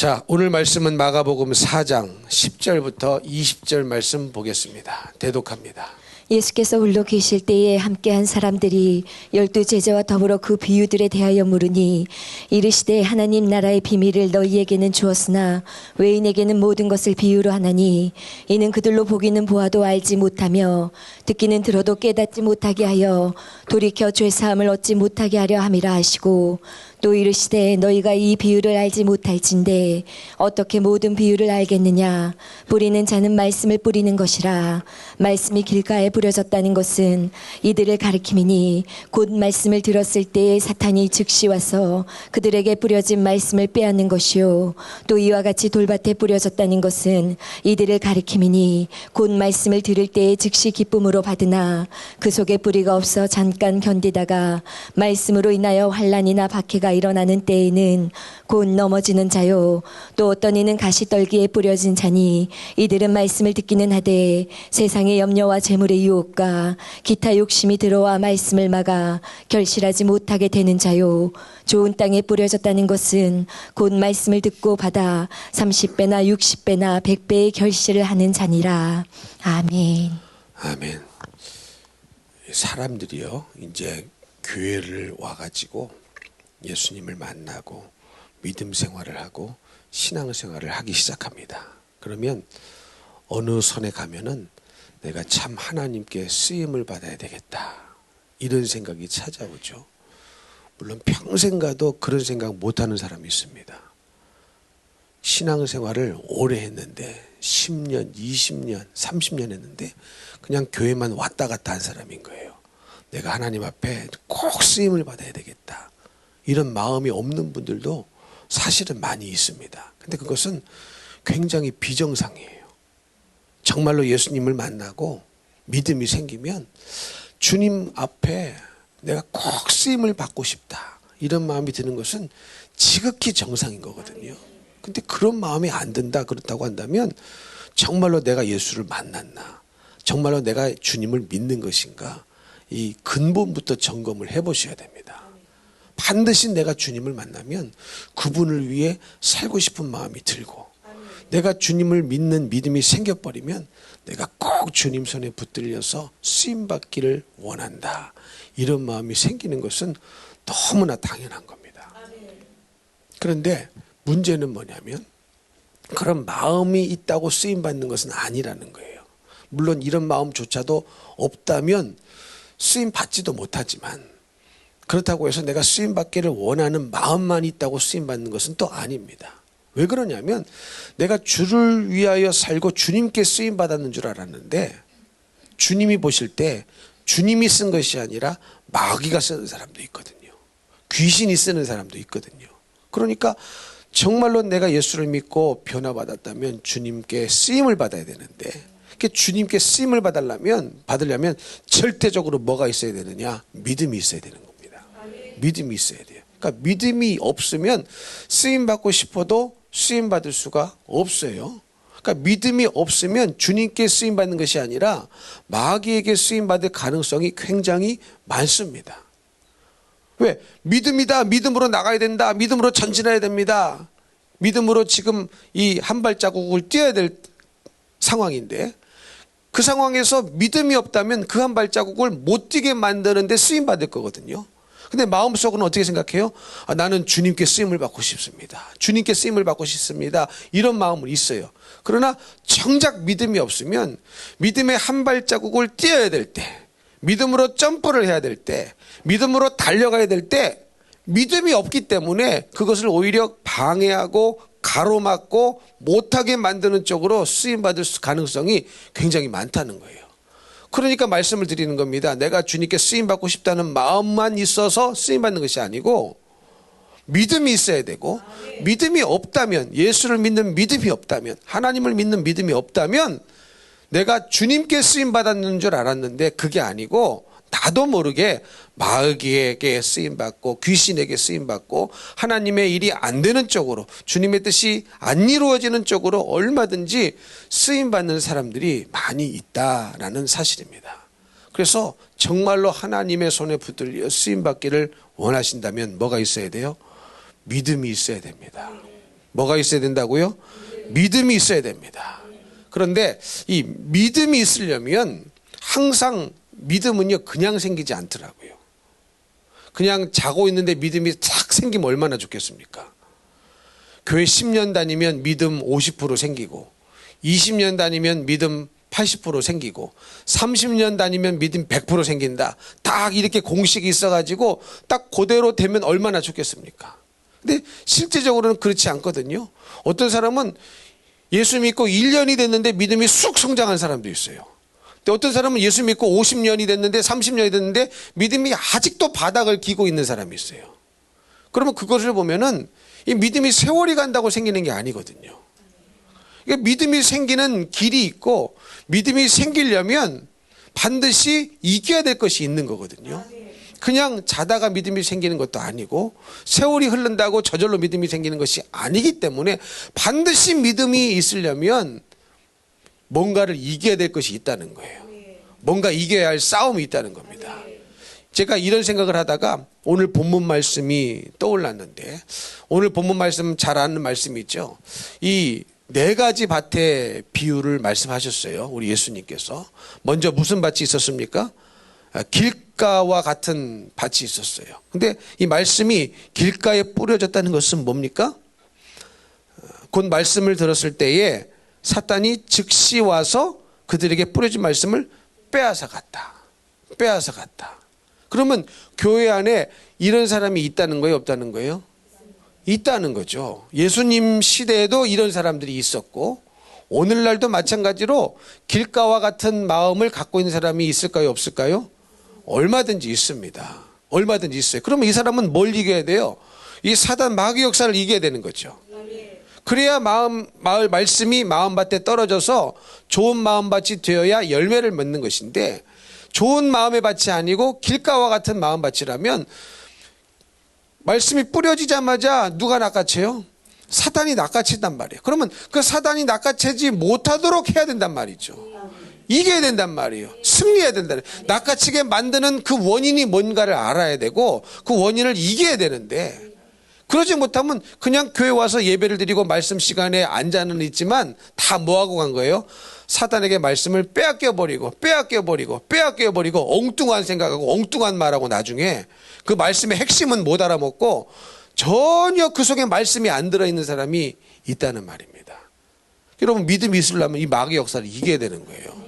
자, 오늘 말씀은 마가복음 4장 10절부터 20절 말씀 보겠습니다. 대독합니다. 예수께서 홀로 계실 때에 함께한 사람들이 12 제자와 더불어 그 비유들에 대하여 물으니 이르시되 하나님 나라의 비밀을 너희에게는 주었으나 외인에게는 모든 것을 비유로 하나니 이는 그들로 보기는 보아도 알지 못하며 듣기는 들어도 깨닫지 못하게 하여 돌이켜 죄사함을 얻지 못하게 하려 함이라 하시고 또 이르시되 너희가 이 비유를 알지 못할진대 어떻게 모든 비유를 알겠느냐. 뿌리는 자는 말씀을 뿌리는 것이라. 말씀이 길가에 뿌려졌다는 것은 이들을 가리킴이니 곧 말씀을 들었을 때에 사탄이 즉시 와서 그들에게 뿌려진 말씀을 빼앗는 것이요. 또 이와 같이 돌밭에 뿌려졌다는 것은 이들을 가리킴이니 곧 말씀을 들을 때에 즉시 기쁨으로 받으나 그 속에 뿌리가 없어 잠깐 견디다가 말씀으로 인하여 환난이나 박해가 일어나는 때에는 곧 넘어지는 자요. 또 어떤 이는 가시떨기에 뿌려진 자니 이들은 말씀을 듣기는 하되 세상의 염려와 재물의 유혹과 기타 욕심이 들어와 말씀을 막아 결실하지 못하게 되는 자요. 좋은 땅에 뿌려졌다는 것은 곧 말씀을 듣고 받아 30배나 60배나 100배의 결실을 하는 자니라. 아멘. 아멘. 사람들이요, 이제 교회를 와가지고 예수님을 만나고 믿음 생활을 하고 신앙 생활을 하기 시작합니다. 그러면 어느 선에 가면은 내가 참 하나님께 쓰임을 받아야 되겠다, 이런 생각이 찾아오죠. 물론 평생 가도 그런 생각 못하는 사람이 있습니다. 신앙 생활을 오래 했는데 10년, 20년, 30년 했는데 그냥 교회만 왔다 갔다 한 사람인 거예요. 내가 하나님 앞에 꼭 쓰임을 받아야 되겠다, 이런 마음이 없는 분들도 사실은 많이 있습니다. 근데 그것은 굉장히 비정상이에요. 정말로 예수님을 만나고 믿음이 생기면 주님 앞에 내가 꼭 쓰임을 받고 싶다, 이런 마음이 드는 것은 지극히 정상인 거거든요. 근데 그런 마음이 안 든다, 그렇다고 한다면 정말로 내가 예수를 만났나, 정말로 내가 주님을 믿는 것인가, 이 근본부터 점검을 해보셔야 됩니다. 반드시 내가 주님을 만나면 그분을 위해 살고 싶은 마음이 들고, 내가 주님을 믿는 믿음이 생겨버리면 내가 꼭 주님 손에 붙들려서 쓰임받기를 원한다, 이런 마음이 생기는 것은 너무나 당연한 겁니다. 그런데 문제는 뭐냐면 그런 마음이 있다고 쓰임받는 것은 아니라는 거예요. 물론 이런 마음조차도 없다면 쓰임받지도 못하지만, 그렇다고 해서 내가 쓰임받기를 원하는 마음만 있다고 쓰임받는 것은 또 아닙니다. 왜 그러냐면 내가 주를 위하여 살고 주님께 쓰임받았는 줄 알았는데 주님이 보실 때 주님이 쓴 것이 아니라 마귀가 쓰는 사람도 있거든요. 귀신이 쓰는 사람도 있거든요. 그러니까 정말로 내가 예수를 믿고 변화받았다면 주님께 쓰임을 받아야 되는데, 주님께 쓰임을 받으려면 절대적으로 뭐가 있어야 되느냐? 믿음이 있어야 되는 겁니다. 믿음이 있어야 돼요. 그러니까 믿음이 없으면 쓰임 받고 싶어도 쓰임 받을 수가 없어요. 그러니까 믿음이 없으면 주님께 쓰임 받는 것이 아니라 마귀에게 쓰임 받을 가능성이 굉장히 많습니다. 왜? 믿음이다, 믿음으로 나가야 된다, 믿음으로 전진해야 됩니다, 믿음으로 지금 이 한 발자국을 뛰어야 될 상황인데, 그 상황에서 믿음이 없다면 그 한 발자국을 못 뛰게 만드는데 쓰임 받을 거거든요. 근데 마음속으로는 어떻게 생각해요? 나는 주님께 쓰임을 받고 싶습니다, 주님께 쓰임을 받고 싶습니다, 이런 마음은 있어요. 그러나 정작 믿음이 없으면 믿음의 한 발자국을 뛰어야 될 때, 믿음으로 점프를 해야 될 때, 믿음으로 달려가야 될 때 믿음이 없기 때문에 그것을 오히려 방해하고 가로막고 못하게 만드는 쪽으로 쓰임받을 가능성이 굉장히 많다는 거예요. 그러니까 말씀을 드리는 겁니다. 내가 주님께 쓰임받고 싶다는 마음만 있어서 쓰임받는 것이 아니고 믿음이 있어야 되고, 믿음이 없다면, 예수를 믿는 믿음이 없다면, 하나님을 믿는 믿음이 없다면 내가 주님께 쓰임받았는 줄 알았는데 그게 아니고 나도 모르게 마귀에게 쓰임받고 귀신에게 쓰임받고 하나님의 일이 안 되는 쪽으로, 주님의 뜻이 안 이루어지는 쪽으로 얼마든지 쓰임받는 사람들이 많이 있다라는 사실입니다. 그래서 정말로 하나님의 손에 붙들려 쓰임받기를 원하신다면 뭐가 있어야 돼요? 믿음이 있어야 됩니다. 뭐가 있어야 된다고요? 믿음이 있어야 됩니다. 그런데 이 믿음이 있으려면 항상 믿음은요 그냥 생기지 않더라고요. 그냥 자고 있는데 믿음이 싹 생기면 얼마나 좋겠습니까? 교회 10년 다니면 믿음 50% 생기고 20년 다니면 믿음 80% 생기고 30년 다니면 믿음 100% 생긴다. 딱 이렇게 공식이 있어가지고 딱 그대로 되면 얼마나 좋겠습니까? 근데 실제적으로는 그렇지 않거든요. 어떤 사람은 예수 믿고 1년이 됐는데 믿음이 쑥 성장한 사람도 있어요. 근데 어떤 사람은 예수 믿고 50년이 됐는데 30년이 됐는데 믿음이 아직도 바닥을 기고 있는 사람이 있어요. 그러면 그것을 보면은 이 믿음이 세월이 간다고 생기는 게 아니거든요. 그러니까 믿음이 생기는 길이 있고 믿음이 생기려면 반드시 이겨야 될 것이 있는 거거든요. 그냥 자다가 믿음이 생기는 것도 아니고 세월이 흐른다고 저절로 믿음이 생기는 것이 아니기 때문에 반드시 믿음이 있으려면 뭔가를 이겨야 될 것이 있다는 거예요. 뭔가 이겨야 할 싸움이 있다는 겁니다. 제가 이런 생각을 하다가 오늘 본문 말씀이 떠올랐는데, 오늘 본문 말씀 잘 아는 말씀이 있죠. 이 4가지 밭의 비유를 말씀하셨어요. 우리 예수님께서. 먼저 무슨 밭이 있었습니까? 길가와 같은 밭이 있었어요. 근데 이 말씀이 길가에 뿌려졌다는 것은 뭡니까? 곧 말씀을 들었을 때에 사탄이 즉시 와서 그들에게 뿌려진 말씀을 빼앗아 갔다. 빼앗아 갔다. 그러면 교회 안에 이런 사람이 있다는 거예요? 없다는 거예요? 있다는 거죠. 예수님 시대에도 이런 사람들이 있었고 오늘날도 마찬가지로 길가와 같은 마음을 갖고 있는 사람이 있을까요? 없을까요? 얼마든지 있습니다. 얼마든지 있어요. 그러면 이 사람은 뭘 이겨야 돼요? 이 사단 마귀 역사를 이겨야 되는 거죠. 그래야 말씀이 마음밭에 떨어져서 좋은 마음밭이 되어야 열매를 맺는 것인데, 좋은 마음의 밭이 아니고 길가와 같은 마음밭이라면 말씀이 뿌려지자마자 누가 낚아채요? 사단이 낚아친단 말이에요. 그러면 그 사단이 낚아채지 못하도록 해야 된단 말이죠. 이겨야 된단 말이에요. 승리해야 된다는. 낚아치게 만드는 그 원인이 뭔가를 알아야 되고 그 원인을 이겨야 되는데, 그러지 못하면 그냥 교회 와서 예배를 드리고 말씀 시간에 앉아는 있지만 다 뭐하고 간 거예요? 사단에게 말씀을 빼앗겨버리고 엉뚱한 생각하고 엉뚱한 말하고 나중에 그 말씀의 핵심은 못 알아먹고 전혀 그 속에 말씀이 안 들어있는 사람이 있다는 말입니다. 여러분, 믿음이 있으려면 이 마귀 역사를 이겨야 되는 거예요.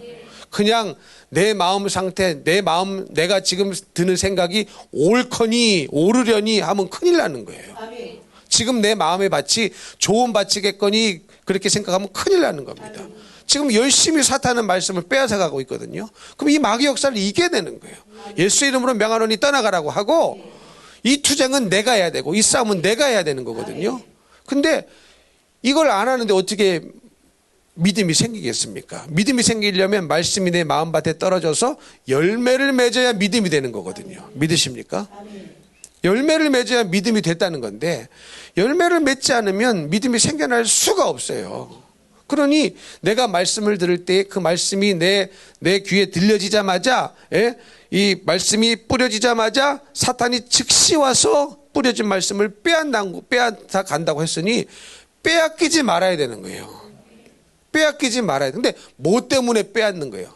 그냥 내 마음 상태, 내가 지금 드는 생각이 옳거니 오르려니 하면 큰일 나는 거예요. 지금 내 마음의 밭이 좋은 밭이겠거니 그렇게 생각하면 큰일 나는 겁니다. 지금 열심히 사탄은 말씀을 빼앗아 가고 있거든요. 그럼 이 마귀 역사를 이겨야 되는 거예요. 예수 이름으로 명하노니 떠나가라고 하고, 이 투쟁은 내가 해야 되고 이 싸움은 내가 해야 되는 거거든요. 근데 이걸 안 하는데 어떻게 믿음이 생기겠습니까? 믿음이 생기려면 말씀이 내 마음밭에 떨어져서 열매를 맺어야 믿음이 되는 거거든요. 믿으십니까? 열매를 맺어야 믿음이 됐다는 건데, 열매를 맺지 않으면 믿음이 생겨날 수가 없어요. 그러니 내가 말씀을 들을 때 그 말씀이 내 귀에 들려지자마자, 이 말씀이 뿌려지자마자 사탄이 즉시 와서 뿌려진 말씀을 빼앗아 간다고 했으니 빼앗기지 말아야 되는 거예요. 빼앗기지 말아야 돼. 근데 뭐 때문에 빼앗는 거예요?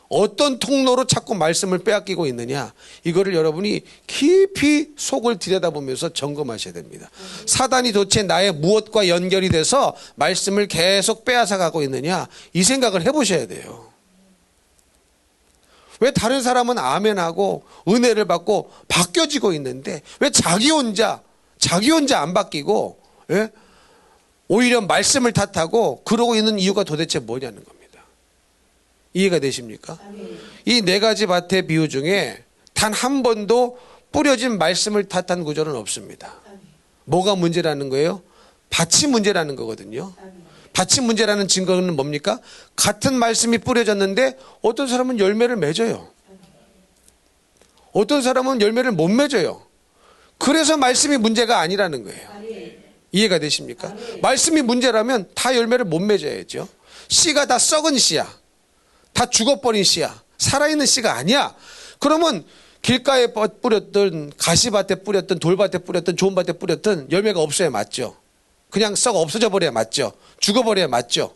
어떤 통로로 자꾸 말씀을 빼앗기고 있느냐? 이거를 여러분이 깊이 속을 들여다보면서 점검하셔야 됩니다. 사단이 도대체 나의 무엇과 연결이 돼서 말씀을 계속 빼앗아 가고 있느냐? 이 생각을 해보셔야 돼요. 왜 다른 사람은 아멘하고 은혜를 받고 바뀌어지고 있는데 왜 자기 혼자 안 바뀌고, 오히려 말씀을 탓하고 그러고 있는 이유가 도대체 뭐냐는 겁니다. 이해가 되십니까? 이 4가지 밭의 비유 중에 단 한 번도 뿌려진 말씀을 탓한 구절은 없습니다. 뭐가 문제라는 거예요? 밭이 문제라는 거거든요. 밭이 문제라는 증거는 뭡니까? 같은 말씀이 뿌려졌는데 어떤 사람은 열매를 맺어요. 어떤 사람은 열매를 못 맺어요. 그래서 말씀이 문제가 아니라는 거예요. 이해가 되십니까? 말씀이 문제라면 다 열매를 못 맺어야죠. 씨가 다 썩은 씨야. 다 죽어버린 씨야. 살아있는 씨가 아니야. 그러면 길가에 뿌렸든 가시밭에 뿌렸든 돌밭에 뿌렸든 좋은 밭에 뿌렸든 열매가 없어야 맞죠. 그냥 썩 없어져 버려야 맞죠. 죽어버려야 맞죠.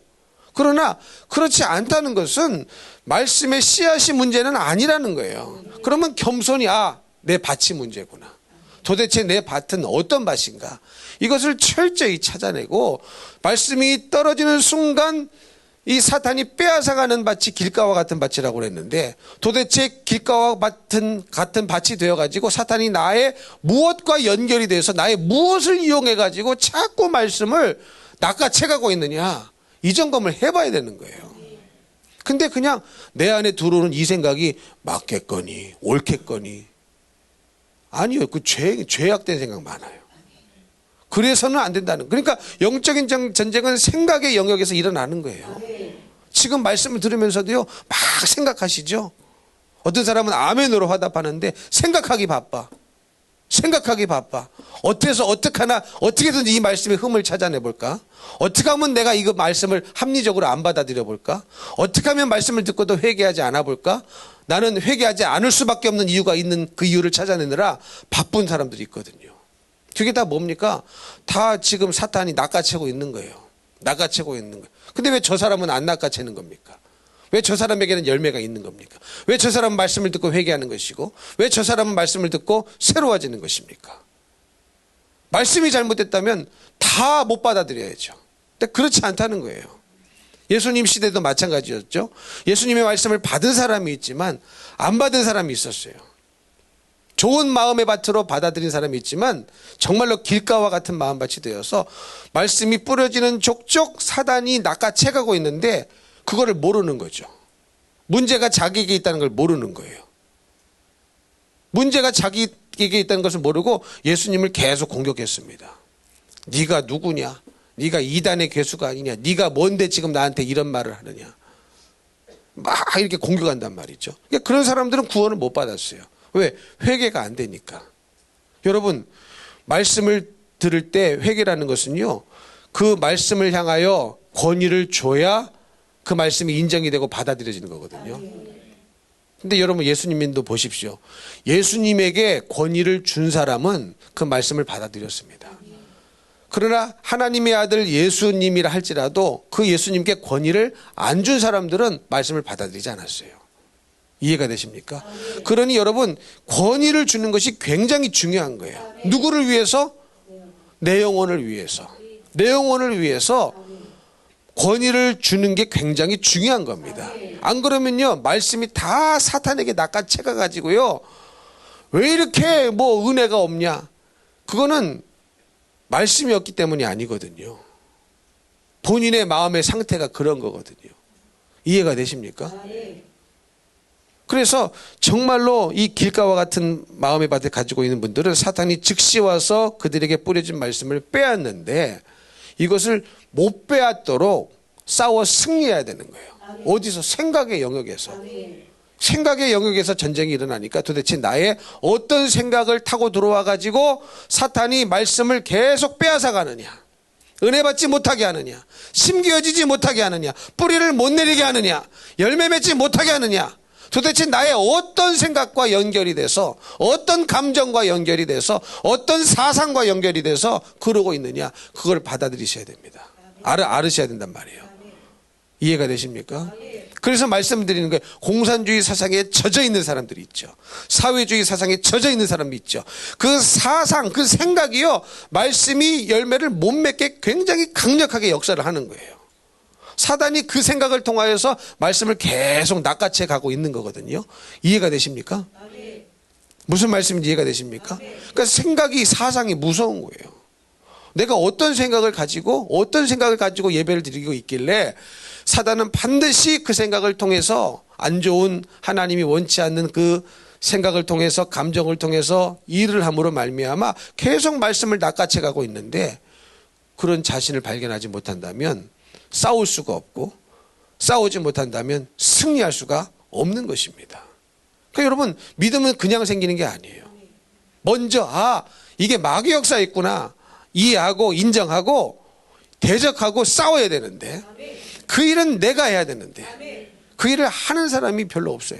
그러나 그렇지 않다는 것은 말씀의 씨앗이 문제는 아니라는 거예요. 그러면 겸손히 내 밭이 문제구나. 도대체 내 밭은 어떤 밭인가. 이것을 철저히 찾아내고 말씀이 떨어지는 순간 이 사탄이 빼앗아가는 밭이 길가와 같은 밭이라고 그랬는데 도대체 길가와 같은 밭이 되어가지고 사탄이 나의 무엇과 연결이 돼서 나의 무엇을 이용해가지고 자꾸 말씀을 낚아채가고 있느냐. 이 점검을 해봐야 되는 거예요. 근데 그냥 내 안에 들어오는 이 생각이 맞겠거니 옳겠거니 아니요. 그 죄악된 생각 많아요. 그래서는 안 된다는. 그러니까 영적인 전쟁은 생각의 영역에서 일어나는 거예요. 지금 말씀을 들으면서도요 막 생각하시죠. 어떤 사람은 아멘으로 화답하는데 생각하기 바빠. 어때서 어떡하나 어떻게든지 이 말씀의 흠을 찾아내볼까. 어떻게 하면 내가 이거 말씀을 합리적으로 안 받아들여 볼까. 어떻게 하면 말씀을 듣고도 회개하지 않아 볼까. 나는 회개하지 않을 수밖에 없는 이유가 있는 그 이유를 찾아내느라 바쁜 사람들이 있거든요. 그게 다 뭡니까? 다 지금 사탄이 낚아채고 있는 거예요. 근데 왜 저 사람은 안 낚아채는 겁니까? 왜 저 사람에게는 열매가 있는 겁니까? 왜 저 사람은 말씀을 듣고 회개하는 것이고 왜 저 사람은 말씀을 듣고 새로워지는 것입니까? 말씀이 잘못됐다면 다 못 받아들여야죠. 근데 그렇지 않다는 거예요. 예수님 시대도 마찬가지였죠. 예수님의 말씀을 받은 사람이 있지만 안 받은 사람이 있었어요. 좋은 마음의 밭으로 받아들인 사람이 있지만 정말로 길가와 같은 마음밭이 되어서 말씀이 뿌려지는 족족 사단이 낚아채가고 있는데 그거를 모르는 거죠. 문제가 자기에게 있다는 걸 모르는 거예요. 문제가 자기에게 있다는 것을 모르고 예수님을 계속 공격했습니다. 네가 누구냐? 네가 이단의 괴수가 아니냐? 네가 뭔데 지금 나한테 이런 말을 하느냐? 막 이렇게 공격한단 말이죠. 그러니까 그런 사람들은 구원을 못 받았어요. 왜? 회개가 안 되니까. 여러분 말씀을 들을 때 회개라는 것은요 그 말씀을 향하여 권위를 줘야 그 말씀이 인정이 되고 받아들여지는 거거든요. 근데 여러분 예수님도 보십시오. 예수님에게 권위를 준 사람은 그 말씀을 받아들였습니다. 그러나 하나님의 아들 예수님이라 할지라도 그 예수님께 권위를 안 준 사람들은 말씀을 받아들이지 않았어요. 이해가 되십니까? 그러니 여러분 권위를 주는 것이 굉장히 중요한 거예요. 누구를 위해서? 내 영혼을 위해서. 내 영혼을 위해서 권위를 주는 게 굉장히 중요한 겁니다. 안 그러면요 말씀이 다 사탄에게 낚아채가 가지고요 왜 이렇게 뭐 은혜가 없냐. 그거는 말씀이 없기 때문이 아니거든요. 본인의 마음의 상태가 그런 거거든요. 이해가 되십니까? 그래서 정말로 이 길가와 같은 마음의 밭을 가지고 있는 분들은 사탄이 즉시 와서 그들에게 뿌려진 말씀을 빼앗는데 이것을 못 빼앗도록 싸워 승리해야 되는 거예요. 어디서? 생각의 영역에서. 생각의 영역에서 전쟁이 일어나니까 도대체 나의 어떤 생각을 타고 들어와 가지고 사탄이 말씀을 계속 빼앗아 가느냐, 은혜 받지 못하게 하느냐, 심겨지지 못하게 하느냐, 뿌리를 못 내리게 하느냐, 열매 맺지 못하게 하느냐. 도대체 나의 어떤 생각과 연결이 돼서 어떤 감정과 연결이 돼서 어떤 사상과 연결이 돼서 그러고 있느냐, 그걸 받아들이셔야 됩니다. 알으셔야 된단 말이에요. 이해가 되십니까? 그래서 말씀드리는 거예요. 공산주의 사상에 젖어 있는 사람들이 있죠. 사회주의 사상에 젖어 있는 사람이 있죠. 그 사상, 그 생각이요 말씀이 열매를 못 맺게 굉장히 강력하게 역사를 하는 거예요. 사단이 그 생각을 통하여서 말씀을 계속 낚아채 가고 있는 거거든요. 이해가 되십니까? 무슨 말씀인지 이해가 되십니까? 그러니까 생각이, 사상이 무서운 거예요. 내가 어떤 생각을 가지고 예배를 드리고 있길래 사단은 반드시 그 생각을 통해서 안 좋은, 하나님이 원치 않는 그 생각을 통해서, 감정을 통해서 일을 함으로 말미암아 계속 말씀을 낚아채 가고 있는데 그런 자신을 발견하지 못한다면 싸울 수가 없고 싸우지 못한다면 승리할 수가 없는 것입니다. 그러니까 여러분 믿음은 그냥 생기는 게 아니에요. 먼저 이게 마귀 역사 있구나 이해하고 인정하고 대적하고 싸워야 되는데 그 일은 내가 해야 되는데 그 일을 하는 사람이 별로 없어요.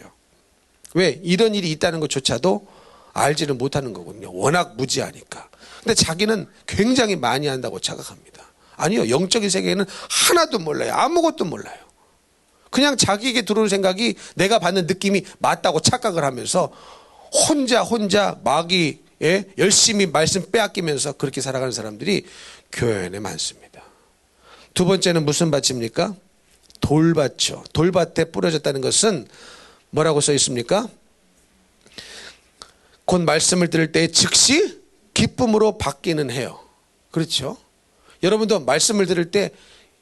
왜? 이런 일이 있다는 것조차도 알지를 못하는 거거든요. 워낙 무지하니까. 근데 자기는 굉장히 많이 한다고 착각합니다. 아니요. 영적인 세계에는 하나도 몰라요. 아무것도 몰라요. 그냥 자기에게 들어오는 생각이 내가 받는 느낌이 맞다고 착각을 하면서 혼자 마귀에 열심히 말씀 빼앗기면서 그렇게 살아가는 사람들이 교회 안에 많습니다. 두 번째는 무슨 밭입니까? 돌밭이요. 돌밭에 뿌려졌다는 것은 뭐라고 써 있습니까? 곧 말씀을 들을 때 즉시 기쁨으로 받기는 해요. 그렇죠? 여러분도 말씀을 들을 때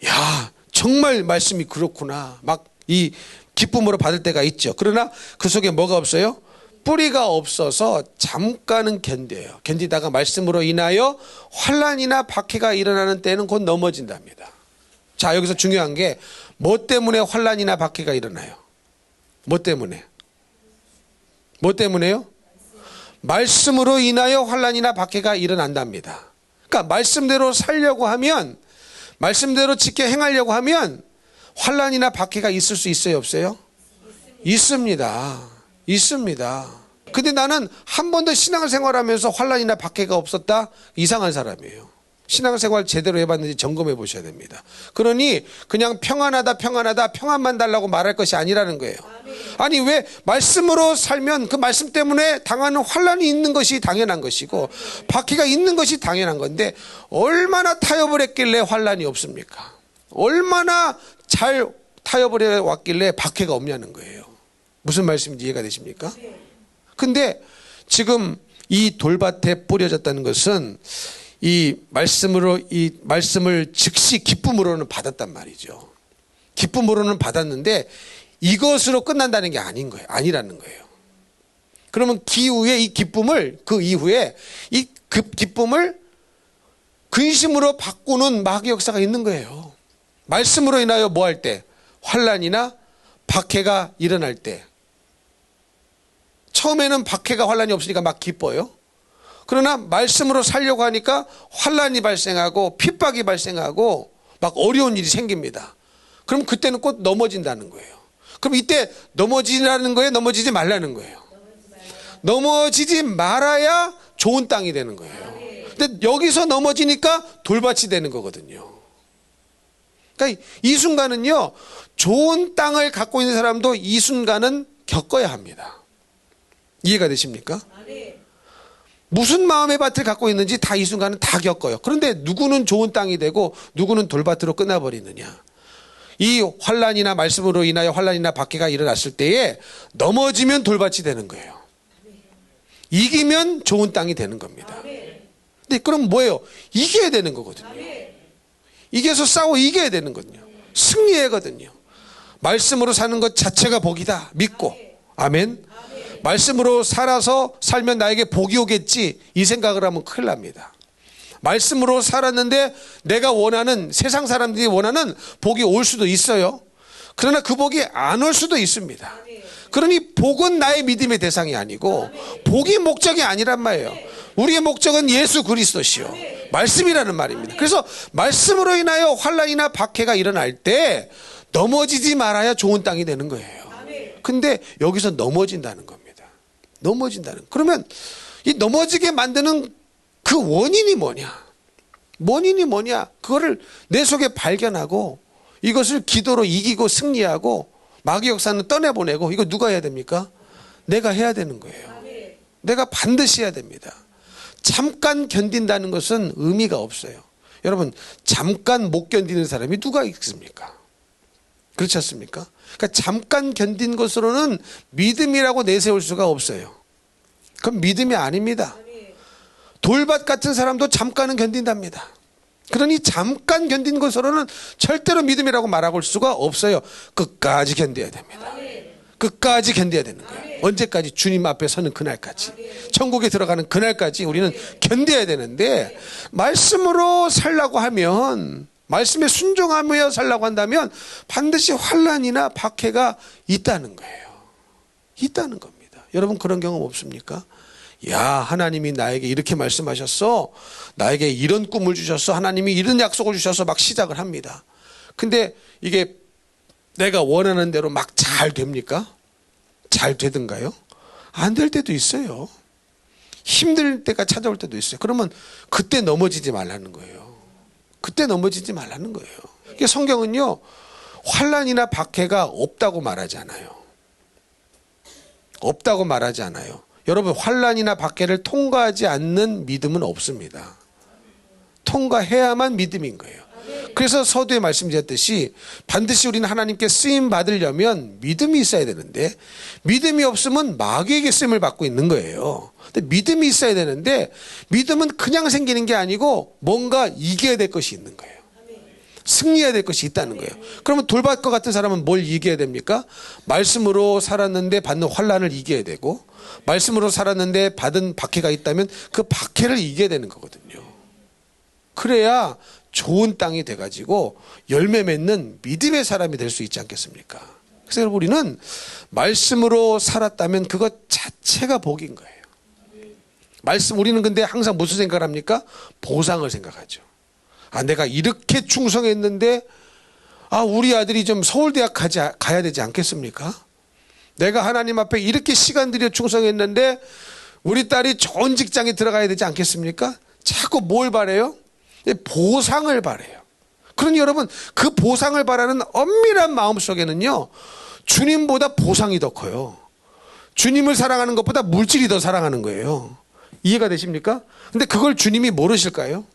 야, 정말 말씀이 그렇구나. 막 이 기쁨으로 받을 때가 있죠. 그러나 그 속에 뭐가 없어요? 뿌리가 없어서 잠깐은 견뎌요. 견디다가 말씀으로 인하여 환난이나 박해가 일어나는 때는 곧 넘어진답니다. 자, 여기서 중요한 게 뭐 때문에 환난이나 박해가 일어나요? 뭐 때문에? 뭐 때문에요? 말씀으로 인하여 환난이나 박해가 일어난답니다. 그러니까 말씀대로 살려고 하면, 말씀대로 지켜 행하려고 하면 환난이나 박해가 있을 수 있어요, 없어요? 있습니다. 있습니다. 근데 나는 한 번도 신앙생활하면서 환난이나 박해가 없었다? 이상한 사람이에요. 신앙생활 제대로 해봤는지 점검해 보셔야 됩니다. 그러니 그냥 평안하다 평안만 달라고 말할 것이 아니라는 거예요. 아니 왜 말씀으로 살면 그 말씀 때문에 당하는 환난이 있는 것이 당연한 것이고 박해가 있는 것이 당연한 건데 얼마나 타협을 했길래 환난이 없습니까? 얼마나 잘 타협을 해왔길래 박해가 없냐는 거예요. 무슨 말씀인지 이해가 되십니까? 근데 지금 이 돌밭에 뿌려졌다는 것은 이 말씀을 즉시 기쁨으로는 받았단 말이죠. 기쁨으로는 받았는데 이것으로 끝난다는 게 아니라는 거예요. 그러면 그 이후에 이 기쁨을 근심으로 바꾸는 마귀 역사가 있는 거예요. 말씀으로 인하여 뭐 할 때? 환난이나 박해가 일어날 때. 처음에는 박해가 환난이 없으니까 막 기뻐요. 그러나 말씀으로 살려고 하니까 환난이 발생하고 핍박이 발생하고 막 어려운 일이 생깁니다. 그럼 그때는 꼭 넘어진다는 거예요. 그럼 이때 넘어지라는 거예요? 넘어지지 말라는 거예요? 넘어지지 말아야 좋은 땅이 되는 거예요. 근데 여기서 넘어지니까 돌밭이 되는 거거든요. 그러니까 이 순간은요, 좋은 땅을 갖고 있는 사람도 이 순간은 겪어야 합니다. 이해가 되십니까? 무슨 마음의 밭을 갖고 있는지 다 이 순간은 다 겪어요. 그런데 누구는 좋은 땅이 되고 누구는 돌밭으로 끝나버리느냐. 이 환난이나 말씀으로 인하여 환난이나 박해가 일어났을 때에 넘어지면 돌밭이 되는 거예요. 이기면 좋은 땅이 되는 겁니다. 근데 그럼 뭐예요? 이겨야 되는 거거든요. 이겨서 싸워 이겨야 되는 거거든요. 승리해거든요. 말씀으로 사는 것 자체가 복이다. 믿고. 아멘. 말씀으로 살면 나에게 복이 오겠지 이 생각을 하면 큰일 납니다. 말씀으로 살았는데 내가 원하는 세상 사람들이 원하는 복이 올 수도 있어요. 그러나 그 복이 안 올 수도 있습니다. 그러니 복은 나의 믿음의 대상이 아니고 복이 목적이 아니란 말이에요. 우리의 목적은 예수 그리스도시요 말씀이라는 말입니다. 그래서 말씀으로 인하여 환난이나 박해가 일어날 때 넘어지지 말아야 좋은 땅이 되는 거예요. 근데 여기서 넘어진다는 겁니다. 넘어진다는. 그러면 이 넘어지게 만드는 그 원인이 뭐냐? 그거를 내 속에 발견하고 이것을 기도로 이기고 승리하고 마귀 역사는 떠내보내고 이거 누가 해야 됩니까? 내가 해야 되는 거예요. 내가 반드시 해야 됩니다. 잠깐 견딘다는 것은 의미가 없어요. 여러분, 잠깐 못 견디는 사람이 누가 있습니까? 그렇지 않습니까? 그러니까 잠깐 견딘 것으로는 믿음이라고 내세울 수가 없어요. 그건 믿음이 아닙니다. 돌밭 같은 사람도 잠깐은 견딘답니다. 그러니 잠깐 견딘 것으로는 절대로 믿음이라고 말할 수가 없어요. 끝까지 견뎌야 됩니다. 끝까지 견뎌야 되는 거예요. 언제까지? 주님 앞에 서는 그날까지. 천국에 들어가는 그날까지 우리는 견뎌야 되는데 말씀으로 살라고 하면 말씀에 순종하며 살라고 한다면 반드시 환난이나 박해가 있다는 거예요. 있다는 겁니다. 여러분 그런 경험 없습니까? 야, 하나님이 나에게 이렇게 말씀하셨어. 나에게 이런 꿈을 주셨어. 하나님이 이런 약속을 주셔서 막 시작을 합니다. 근데 이게 내가 원하는 대로 막 잘 됩니까? 잘 되든가요? 안 될 때도 있어요. 힘들 때가 찾아올 때도 있어요. 그러면 그때 넘어지지 말라는 거예요. 그때 넘어지지 말라는 거예요. 그러니까 성경은요, 환난이나 박해가 없다고 말하지 않아요. 없다고 말하지 않아요. 여러분, 환난이나 박해를 통과하지 않는 믿음은 없습니다. 통과해야만 믿음인 거예요. 그래서 서두에 말씀드렸듯이 반드시 우리는 하나님께 쓰임 받으려면 믿음이 있어야 되는데, 믿음이 없으면 마귀에게 쓰임을 받고 있는 거예요. 근데 믿음이 있어야 되는데, 믿음은 그냥 생기는 게 아니고 뭔가 이겨야 될 것이 있는 거예요. 승리해야 될 것이 있다는 거예요. 그러면 돌밭과 같은 사람은 뭘 이겨야 됩니까? 말씀으로 살았는데 받는 환난을 이겨야 되고, 말씀으로 살았는데 받은 박해가 있다면 그 박해를 이겨야 되는 거거든요. 그래야 좋은 땅이 돼가지고 열매 맺는 믿음의 사람이 될 수 있지 않겠습니까? 그래서 여러분, 우리는 말씀으로 살았다면 그것 자체가 복인 거예요. 우리는 근데 항상 무슨 생각을 합니까? 보상을 생각하죠. 내가 이렇게 충성했는데, 우리 아들이 좀 서울대학 가야 되지 않겠습니까? 내가 하나님 앞에 이렇게 시간 들여 충성했는데 우리 딸이 좋은 직장에 들어가야 되지 않겠습니까? 자꾸 뭘 바래요? 보상을 바래요. 그러니 여러분, 그 보상을 바라는 엄밀한 마음 속에는요, 주님보다 보상이 더 커요. 주님을 사랑하는 것보다 물질이 더 사랑하는 거예요. 이해가 되십니까? 근데 그걸 주님이 모르실까요?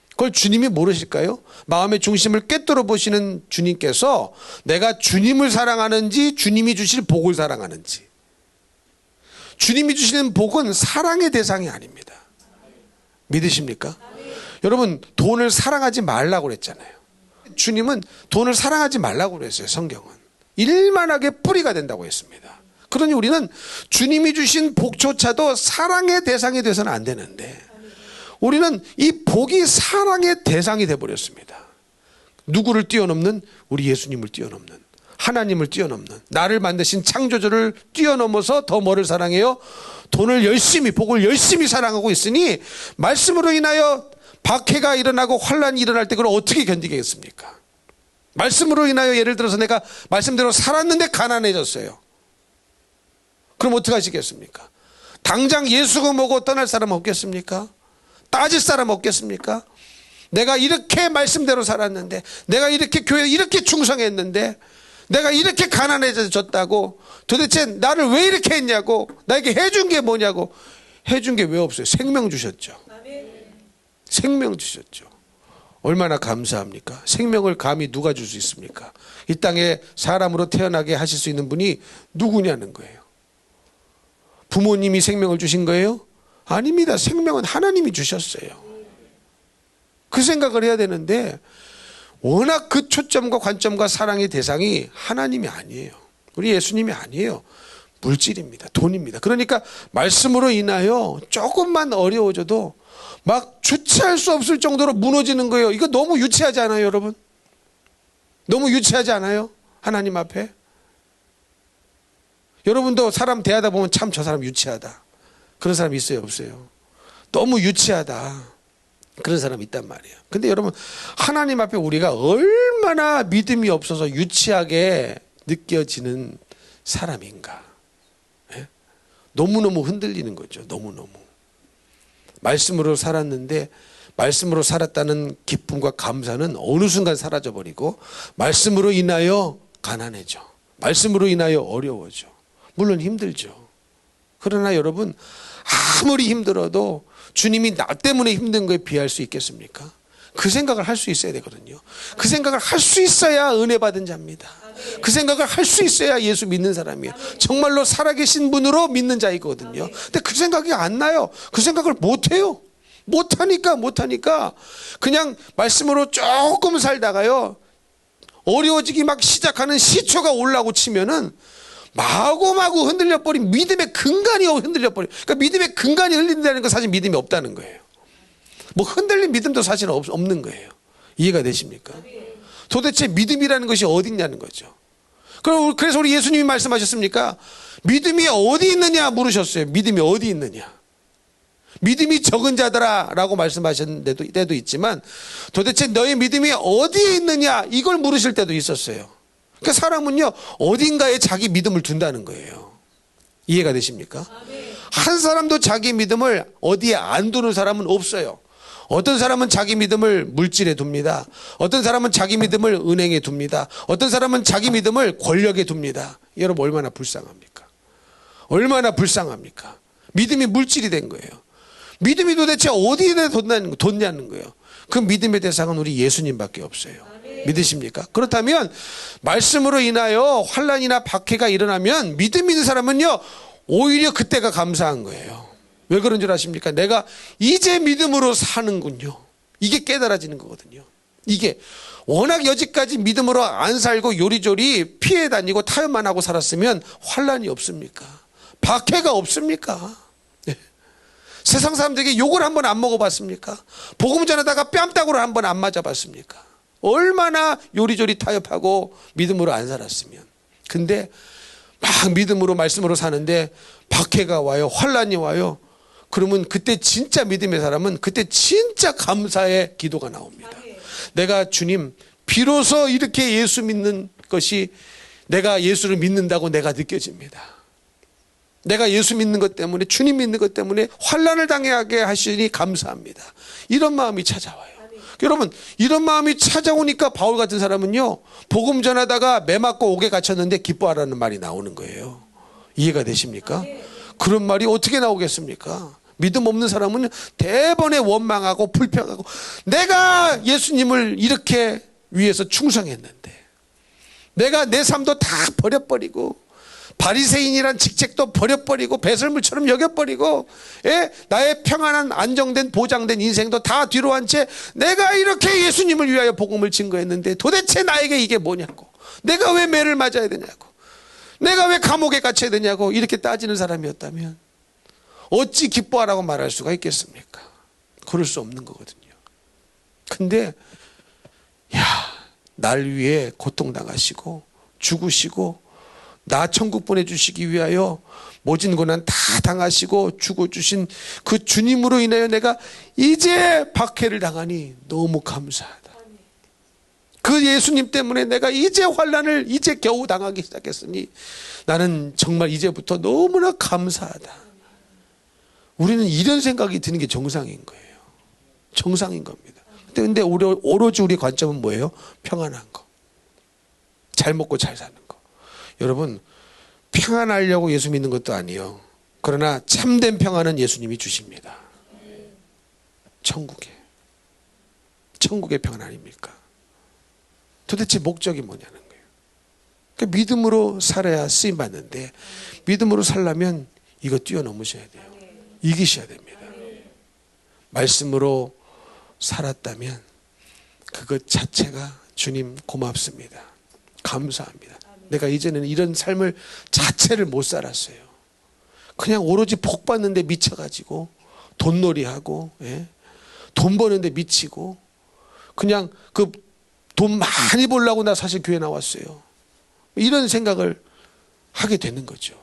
그걸 주님이 모르실까요? 마음의 중심을 꿰뚫어 보시는 주님께서 내가 주님을 사랑하는지 주님이 주실 복을 사랑하는지, 주님이 주시는 복은 사랑의 대상이 아닙니다. 믿으십니까? 여러분, 돈을 사랑하지 말라고 그랬잖아요. 주님은 돈을 사랑하지 말라고 그랬어요. 성경은 일만하게 뿌리가 된다고 했습니다. 그러니 우리는 주님이 주신 복조차도 사랑의 대상이 돼서는 안 되는데, 우리는 이 복이 사랑의 대상이 돼버렸습니다. 누구를 뛰어넘는? 우리 예수님을 뛰어넘는, 하나님을 뛰어넘는, 나를 만드신 창조주를 뛰어넘어서 더 뭐를 사랑해요? 돈을 열심히, 복을 열심히 사랑하고 있으니 말씀으로 인하여 박해가 일어나고 환란이 일어날 때 그걸 어떻게 견디겠습니까? 말씀으로 인하여 예를 들어서 내가 말씀대로 살았는데 가난해졌어요. 그럼 어떻게 하시겠습니까? 당장 예수가 뭐고 떠날 사람 없겠습니까? 따질 사람 없겠습니까? 내가 이렇게 말씀대로 살았는데, 내가 이렇게 교회에 이렇게 충성했는데, 내가 이렇게 가난해졌다고 도대체 나를 왜 이렇게 했냐고, 나에게 해준 게 뭐냐고. 해준 게 왜 없어요? 생명 주셨죠. 생명 주셨죠. 얼마나 감사합니까? 생명을 감히 누가 줄 수 있습니까? 이 땅에 사람으로 태어나게 하실 수 있는 분이 누구냐는 거예요. 부모님이 생명을 주신 거예요? 아닙니다. 생명은 하나님이 주셨어요. 그 생각을 해야 되는데, 워낙 그 초점과 관점과 사랑의 대상이 하나님이 아니에요. 우리 예수님이 아니에요. 물질입니다. 돈입니다. 그러니까 말씀으로 인하여 조금만 어려워져도 막 주체할 수 없을 정도로 무너지는 거예요. 이거 너무 유치하지 않아요, 여러분? 너무 유치하지 않아요? 하나님 앞에? 여러분도 사람 대하다 보면 참 저 사람 유치하다, 그런 사람 있어요, 없어요? 너무 유치하다, 그런 사람 있단 말이에요. 근데 여러분, 하나님 앞에 우리가 얼마나 믿음이 없어서 유치하게 느껴지는 사람인가. 예? 너무너무 흔들리는 거죠. 너무너무. 말씀으로 살았는데, 말씀으로 살았다는 기쁨과 감사는 어느 순간 사라져버리고, 말씀으로 인하여 가난해져, 말씀으로 인하여 어려워져. 물론 힘들죠. 그러나 여러분, 아무리 힘들어도 주님이 나 때문에 힘든 거에 비할 수 있겠습니까? 그 생각을 할 수 있어야 되거든요. 그 생각을 할 수 있어야 은혜 받은 자입니다. 그 생각을 할 수 있어야 예수 믿는 사람이에요. 정말로 살아계신 분으로 믿는 자이거든요. 근데 그 생각이 안 나요. 그 생각을 못해요. 못하니까 그냥 말씀으로 조금 살다가요, 어려워지기 막 시작하는 시초가 올라고 치면은 마구마구 흔들려버린 믿음의 근간이 흔들려버려요. 그러니까 믿음의 근간이 흔들린다는 건 사실 믿음이 없다는 거예요. 뭐 흔들린 믿음도 사실은 없는 거예요. 이해가 되십니까? 도대체 믿음이라는 것이 어디 있냐는 거죠. 그래서 우리 예수님이 말씀하셨습니까? 믿음이 어디 있느냐 물으셨어요. 믿음이 어디 있느냐. 믿음이 적은 자들아 라고 말씀하신 때도 있지만, 도대체 너의 믿음이 어디에 있느냐 이걸 물으실 때도 있었어요. 그러니까 사람은요, 어딘가에 자기 믿음을 둔다는 거예요. 이해가 되십니까? 한 사람도 자기 믿음을 어디에 안 두는 사람은 없어요. 어떤 사람은 자기 믿음을 물질에 둡니다. 어떤 사람은 자기 믿음을 은행에 둡니다. 어떤 사람은 자기 믿음을 권력에 둡니다. 여러분 얼마나 불쌍합니까? 얼마나 불쌍합니까? 믿음이 물질이 된 거예요. 믿음이 도대체 어디에 뒀냐는 거예요. 그 믿음의 대상은 우리 예수님밖에 없어요. 믿으십니까? 그렇다면 말씀으로 인하여 환난이나 박해가 일어나면 믿음 있는 사람은요 오히려 그때가 감사한 거예요. 왜 그런 줄 아십니까? 내가 이제 믿음으로 사는군요. 이게 깨달아지는 거거든요. 이게 워낙 여지까지 믿음으로 안 살고 요리조리 피해 다니고 타협만 하고 살았으면 환난이 없습니까? 박해가 없습니까? 네. 세상 사람들에게 욕을 한번 안 먹어봤습니까? 복음 전하다가 뺨따구를 한번 안 맞아봤습니까? 얼마나 요리조리 타협하고 믿음으로 안 살았으면. 근데 막 믿음으로 말씀으로 사는데 박해가 와요. 환난이 와요. 그러면 그때 진짜 믿음의 사람은 그때 진짜 감사의 기도가 나옵니다. 내가 주님 비로소 이렇게 예수 믿는 것이 내가 예수를 믿는다고 내가 느껴집니다. 내가 예수 믿는 것 때문에 주님 믿는 것 때문에 환난을 당하게 하시니 감사합니다. 이런 마음이 찾아와요. 여러분 이런 마음이 찾아오니까 바울 같은 사람은요 복음 전하다가 매 맞고 옥에 갇혔는데 기뻐하라는 말이 나오는 거예요. 이해가 되십니까? 그런 말이 어떻게 나오겠습니까? 믿음 없는 사람은 대번에 원망하고 불평하고 내가 예수님을 이렇게 위해서 충성했는데 내가 내 삶도 다 버려버리고 바리새인이란 직책도 버려버리고 배설물처럼 여겨버리고 나의 평안한 안정된 보장된 인생도 다 뒤로 한 채 내가 이렇게 예수님을 위하여 복음을 증거했는데 도대체 나에게 이게 뭐냐고 내가 왜 매를 맞아야 되냐고 내가 왜 감옥에 갇혀야 되냐고 이렇게 따지는 사람이었다면 어찌 기뻐하라고 말할 수가 있겠습니까? 그럴 수 없는 거거든요. 근데 날 위해 고통당하시고 죽으시고 나 천국 보내주시기 위하여 모진 고난 다 당하시고 죽어주신 그 주님으로 인하여 내가 이제 박해를 당하니 너무 감사하다. 그 예수님 때문에 내가 이제 환난을 이제 겨우 당하기 시작했으니 나는 정말 이제부터 너무나 감사하다. 우리는 이런 생각이 드는 게 정상인 거예요. 정상인 겁니다. 근데 오로지 우리 관점은 뭐예요? 평안한 거. 잘 먹고 잘 사는 거. 여러분 평안하려고 예수 믿는 것도 아니에요. 그러나 참된 평안은 예수님이 주십니다. 천국의 평안 아닙니까? 도대체 목적이 뭐냐는 거예요. 그러니까 믿음으로 살아야 쓰임받는데 믿음으로 살려면 이거 뛰어넘으셔야 돼요. 이기셔야 됩니다. 말씀으로 살았다면 그것 자체가 주님 고맙습니다. 감사합니다. 내가 이제는 이런 삶을 자체를 못 살았어요. 그냥 오로지 복 받는데 미쳐가지고 돈놀이하고 돈 버는데 미치고 그냥 그 돈 많이 벌려고 나 사실 교회 나왔어요. 이런 생각을 하게 되는 거죠.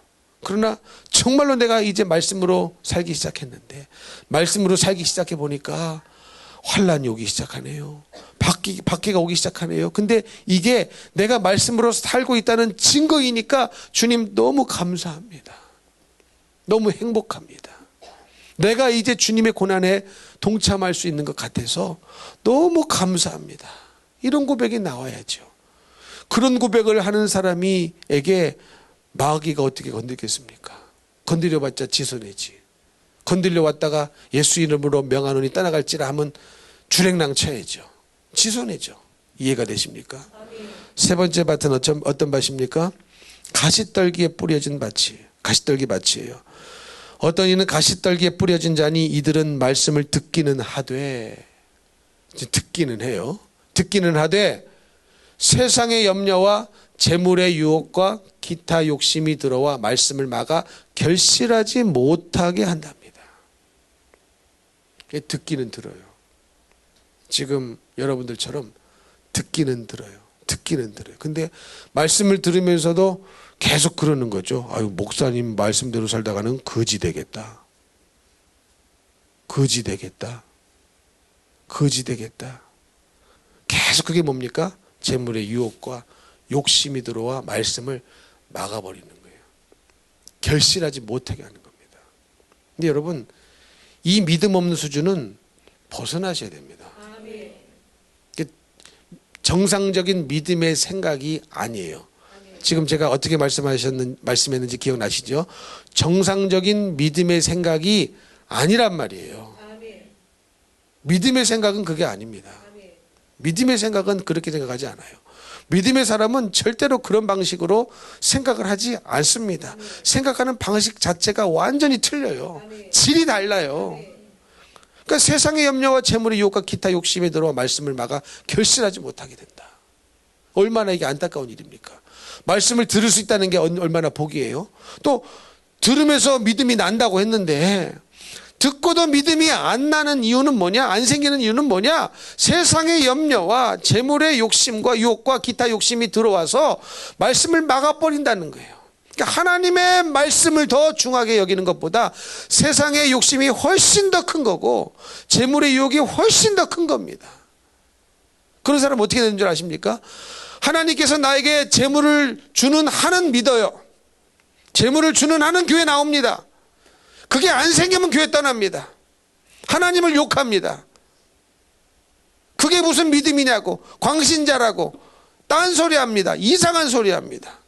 그러나 정말로 내가 이제 말씀으로 살기 시작했는데 말씀으로 살기 시작해 보니까 환난이 오기 시작하네요. 박해가 오기 시작하네요. 근데 이게 내가 말씀으로 살고 있다는 증거이니까 주님 너무 감사합니다. 너무 행복합니다. 내가 이제 주님의 고난에 동참할 수 있는 것 같아서 너무 감사합니다. 이런 고백이 나와야죠. 그런 고백을 하는 사람에게 마귀가 어떻게 건들겠습니까? 건드려봤자 지손이지. 건드려 왔다가 예수 이름으로 명하노니 떠나갈지라 하면 주랭랑 쳐야죠. 지손이죠. 이해가 되십니까? 세 번째 밭은 어떤 밭입니까? 가시떨기에 뿌려진 밭이 가시떨기 밭이에요. 어떤 이는 가시떨기에 뿌려진 자니 이들은 말씀을 듣기는 하되 듣기는 해요. 듣기는 하되 세상의 염려와 재물의 유혹과 기타 욕심이 들어와 말씀을 막아 결실하지 못하게 한답니다. 듣기는 들어요. 지금 여러분들처럼 듣기는 들어요. 듣기는 들어요. 근데 말씀을 들으면서도 계속 그러는 거죠. 아유, 목사님 말씀대로 살다가는 거지 되겠다. 거지 되겠다. 거지 되겠다. 계속 그게 뭡니까? 재물의 유혹과 욕심이 들어와 말씀을 막아버리는 거예요. 결실하지 못하게 하는 겁니다. 근데 여러분 이 믿음 없는 수준은 벗어나셔야 됩니다. 정상적인 믿음의 생각이 아니에요. 지금 제가 어떻게 말씀했는지 기억나시죠? 정상적인 믿음의 생각이 아니란 말이에요. 믿음의 생각은 그게 아닙니다. 믿음의 생각은 그렇게 생각하지 않아요. 믿음의 사람은 절대로 그런 방식으로 생각을 하지 않습니다. 생각하는 방식 자체가 완전히 틀려요. 질이 달라요. 그러니까 세상의 염려와 재물의 유혹과 기타 욕심에 들어와 말씀을 막아 결실하지 못하게 된다. 얼마나 이게 안타까운 일입니까? 말씀을 들을 수 있다는 게 얼마나 복이에요. 또 들으면서 믿음이 난다고 했는데 듣고도 믿음이 안 나는 이유는 뭐냐? 안 생기는 이유는 뭐냐? 세상의 염려와 재물의 욕심과 유혹과 기타 욕심이 들어와서 말씀을 막아버린다는 거예요. 그러니까 하나님의 말씀을 더 중하게 여기는 것보다 세상의 욕심이 훨씬 더 큰 거고 재물의 유혹이 훨씬 더 큰 겁니다. 그런 사람 어떻게 되는 줄 아십니까? 하나님께서 나에게 재물을 주는 한은 믿어요. 재물을 주는 한은 교회 나옵니다. 그게 안 생기면 교회 떠납니다. 하나님을 욕합니다. 그게 무슨 믿음이냐고, 광신자라고 딴소리 합니다. 이상한 소리 합니다.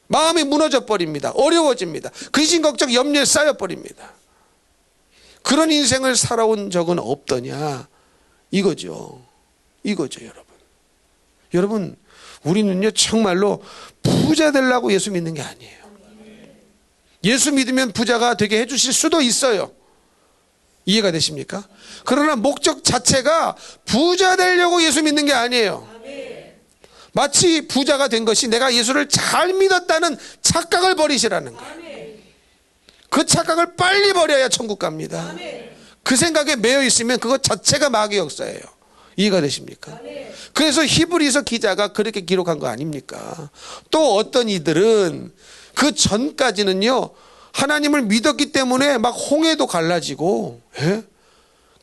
마음이 무너져 버립니다. 어려워집니다. 근심 걱정 염려에 쌓여 버립니다. 그런 인생을 살아온 적은 없더냐 이거죠. 여러분. 여러분, 우리는요 정말로 부자 되려고 예수 믿는 게 아니에요. 예수 믿으면 부자가 되게 해주실 수도 있어요. 이해가 되십니까? 그러나 목적 자체가 부자 되려고 예수 믿는 게 아니에요. 마치 부자가 된 것이 내가 예수를 잘 믿었다는 착각을 버리시라는 거예요. 그 착각을 빨리 버려야 천국 갑니다. 그 생각에 매여 있으면 그것 자체가 마귀의 역사예요. 이해가 되십니까? 그래서 히브리서 기자가 그렇게 기록한 거 아닙니까? 또 어떤 이들은 그 전까지는요 하나님을 믿었기 때문에 막 홍해도 갈라지고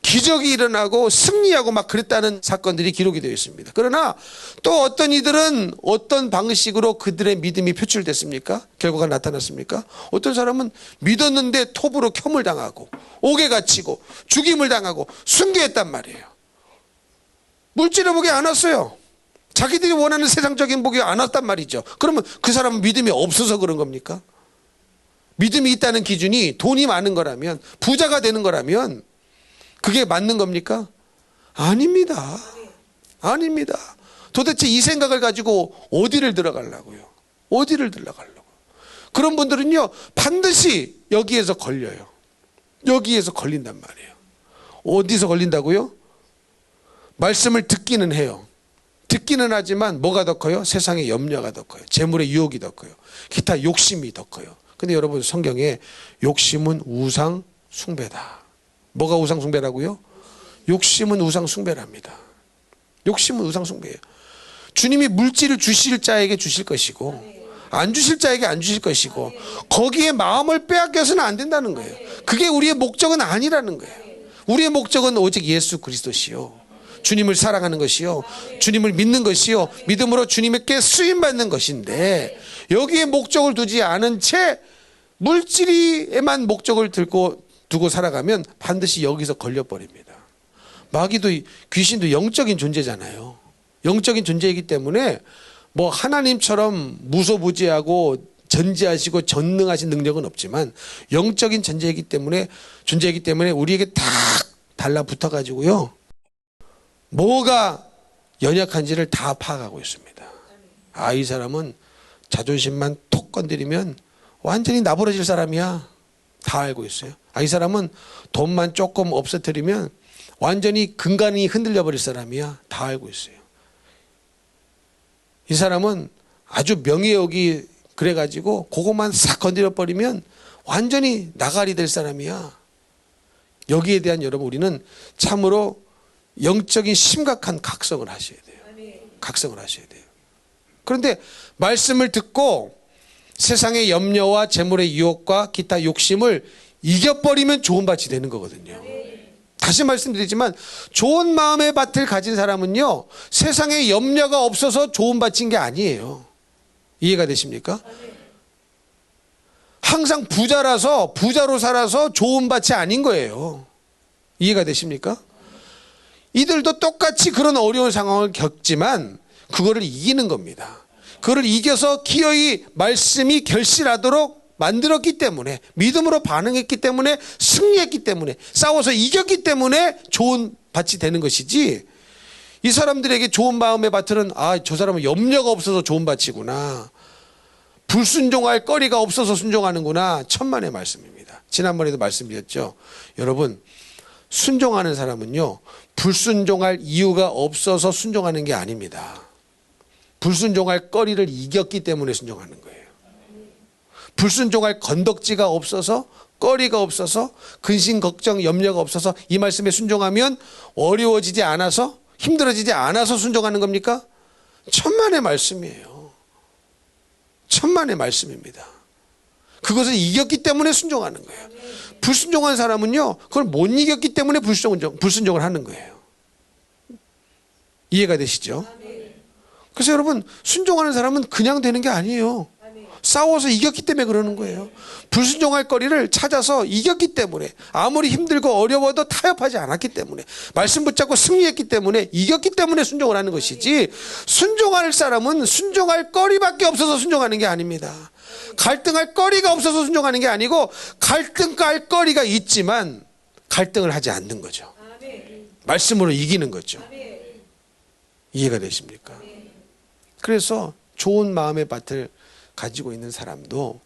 기적이 일어나고 승리하고 막 그랬다는 사건들이 기록이 되어 있습니다. 그러나 또 어떤 이들은 어떤 방식으로 그들의 믿음이 표출됐습니까? 결과가 나타났습니까? 어떤 사람은 믿었는데 톱으로 켬을 당하고 옥에 갇히고 죽임을 당하고 순교했단 말이에요. 물질의 복이 안 왔어요. 자기들이 원하는 세상적인 복이 안 왔단 말이죠. 그러면 그 사람은 믿음이 없어서 그런 겁니까? 믿음이 있다는 기준이 돈이 많은 거라면, 부자가 되는 거라면 그게 맞는 겁니까? 아닙니다. 아닙니다. 도대체 이 생각을 가지고 어디를 들어가려고요? 어디를 들어가려고? 그런 분들은요 반드시 여기에서 걸려요. 여기에서 걸린단 말이에요. 어디서 걸린다고요? 말씀을 듣기는 해요. 듣기는 하지만 뭐가 더 커요? 세상의 염려가 더 커요. 재물의 유혹이 더 커요. 기타 욕심이 더 커요. 근데 여러분 성경에 욕심은 우상 숭배다. 뭐가 우상 숭배라고요? 욕심은 우상 숭배랍니다. 욕심은 우상 숭배예요. 주님이 물질을 주실 자에게 주실 것이고 안 주실 자에게 안 주실 것이고 거기에 마음을 빼앗겨서는 안 된다는 거예요. 그게 우리의 목적은 아니라는 거예요. 우리의 목적은 오직 예수 그리스도시요, 주님을 사랑하는 것이요, 주님을 믿는 것이요, 믿음으로 주님께 쓰임받는 것인데 여기에 목적을 두지 않은 채 물질에만 목적을 두고 살아가면 반드시 여기서 걸려버립니다. 마귀도 귀신도 영적인 존재잖아요. 영적인 존재이기 때문에 뭐 하나님처럼 무소부지하고 전지하시고 전능하신 능력은 없지만 영적인 존재이기 때문에 우리에게 딱 달라붙어 가지고요 뭐가 연약한지를 다 파악하고 있습니다. 아, 이 사람은 자존심만 톡 건드리면 완전히 나부러질 사람이야. 다 알고 있어요. 아, 이 사람은 돈만 조금 없어뜨리면 완전히 근간이 흔들려 버릴 사람이야. 다 알고 있어요. 이 사람은 아주 명예욕이 그래가지고 그것만 싹 건드려 버리면 완전히 나가리 될 사람이야. 여기에 대한 여러분 우리는 참으로 영적인 심각한 각성을 하셔야 돼요. 각성을 하셔야 돼요. 그런데 말씀을 듣고 세상의 염려와 재물의 유혹과 기타 욕심을 이겨버리면 좋은 밭이 되는 거거든요. 다시 말씀드리지만 좋은 마음의 밭을 가진 사람은요 세상에 염려가 없어서 좋은 밭인 게 아니에요. 이해가 되십니까? 항상 부자로 살아서 좋은 밭이 아닌 거예요. 이해가 되십니까? 이들도 똑같이 그런 어려운 상황을 겪지만 그거를 이기는 겁니다. 그거를 이겨서 기어이 말씀이 결실하도록 만들었기 때문에, 믿음으로 반응했기 때문에, 승리했기 때문에, 싸워서 이겼기 때문에 좋은 밭이 되는 것이지, 이 사람들에게 좋은 마음의 밭은 저 사람은 염려가 없어서 좋은 밭이구나, 불순종할 거리가 없어서 순종하는구나, 천만의 말씀입니다. 지난번에도 말씀드렸죠. 여러분, 순종하는 사람은요, 불순종할 이유가 없어서 순종하는 게 아닙니다. 불순종할 거리를 이겼기 때문에 순종하는 거예요. 불순종할 건덕지가 없어서, 거리가 없어서, 근심 걱정 염려가 없어서 이 말씀에 순종하면 어려워지지 않아서, 힘들어지지 않아서 순종하는 겁니까? 천만의 말씀이에요. 천만의 말씀입니다. 그것을 이겼기 때문에 순종하는 거예요. 불순종한 사람은요, 그걸 못 이겼기 때문에 불순종을 하는 거예요. 이해가 되시죠? 그래서 여러분, 순종하는 사람은 그냥 되는 게 아니에요. 싸워서 이겼기 때문에 그러는 거예요. 불순종할 거리를 찾아서 이겼기 때문에, 아무리 힘들고 어려워도 타협하지 않았기 때문에, 말씀 붙잡고 승리했기 때문에, 이겼기 때문에 순종을 하는 것이지, 순종할 사람은 순종할 거리밖에 없어서 순종하는 게 아닙니다. 갈등할 거리가 없어서 순종하는 게 아니고, 갈등할 거리가 있지만 갈등을 하지 않는 거죠. 말씀으로 이기는 거죠. 이해가 되십니까? 그래서 좋은 마음의 밭을 가지고 있는 사람도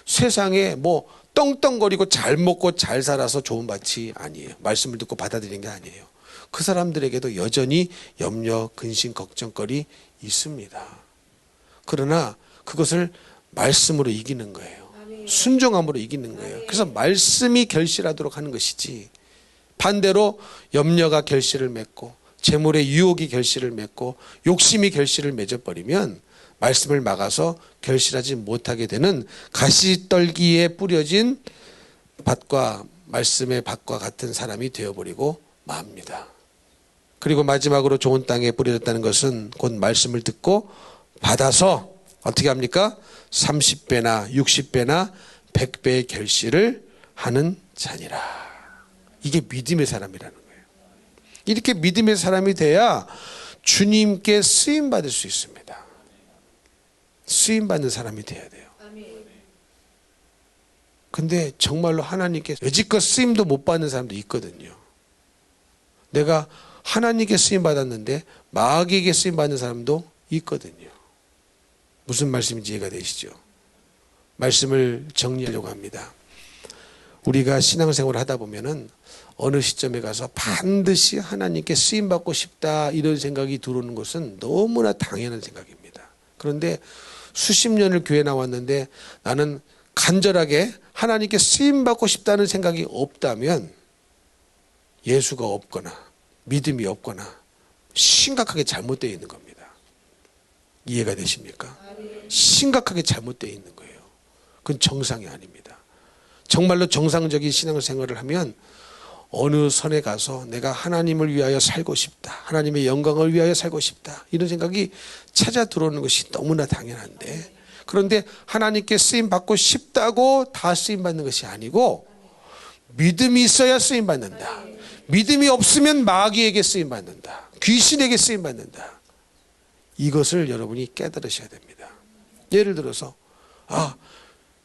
세상에 뭐 떵떵거리고 잘 먹고 잘 살아서 좋은 밭이 아니에요. 말씀을 듣고 받아들이는 게 아니에요. 그 사람들에게도 여전히 염려, 근심, 걱정거리 있습니다. 그러나 그것을 말씀으로 이기는 거예요. 순종함으로 이기는 거예요. 그래서 말씀이 결실하도록 하는 것이지, 반대로 염려가 결실을 맺고 재물의 유혹이 결실을 맺고 욕심이 결실을 맺어버리면 말씀을 막아서 결실하지 못하게 되는 가시떨기에 뿌려진 밭과 말씀의 밭과 같은 사람이 되어버리고 맙니다. 그리고 마지막으로 좋은 땅에 뿌려졌다는 것은 곧 말씀을 듣고 받아서 어떻게 합니까? 30배나 60배나 100배의 결실을 하는 자니라. 이게 믿음의 사람이라는 거예요. 이렇게 믿음의 사람이 돼야 주님께 쓰임받을 수 있습니다. 쓰임받는 사람이 돼야 돼요. 근데 정말로 하나님께 여지껏 쓰임도 못 받는 사람도 있거든요. 내가 하나님께 쓰임받았는데 마귀에게 쓰임받는 사람도 있거든요. 무슨 말씀인지 이해가 되시죠? 말씀을 정리하려고 합니다. 우리가 신앙생활을 하다 보면은 어느 시점에 가서 반드시 하나님께 쓰임받고 싶다 이런 생각이 들어오는 것은 너무나 당연한 생각입니다. 그런데 수십 년을 교회 나왔는데 나는 간절하게 하나님께 쓰임받고 싶다는 생각이 없다면 예수가 없거나 믿음이 없거나 심각하게 잘못되어 있는 겁니다. 이해가 되십니까? 심각하게 잘못되어 있는 거예요. 그건 정상이 아닙니다. 정말로 정상적인 신앙생활을 하면 어느 선에 가서 내가 하나님을 위하여 살고 싶다, 하나님의 영광을 위하여 살고 싶다, 이런 생각이 찾아 들어오는 것이 너무나 당연한데, 그런데 하나님께 쓰임받고 싶다고 다 쓰임받는 것이 아니고 믿음이 있어야 쓰임받는다, 믿음이 없으면 마귀에게 쓰임받는다, 귀신에게 쓰임받는다, 이것을 여러분이 깨달으셔야 됩니다. 예를 들어서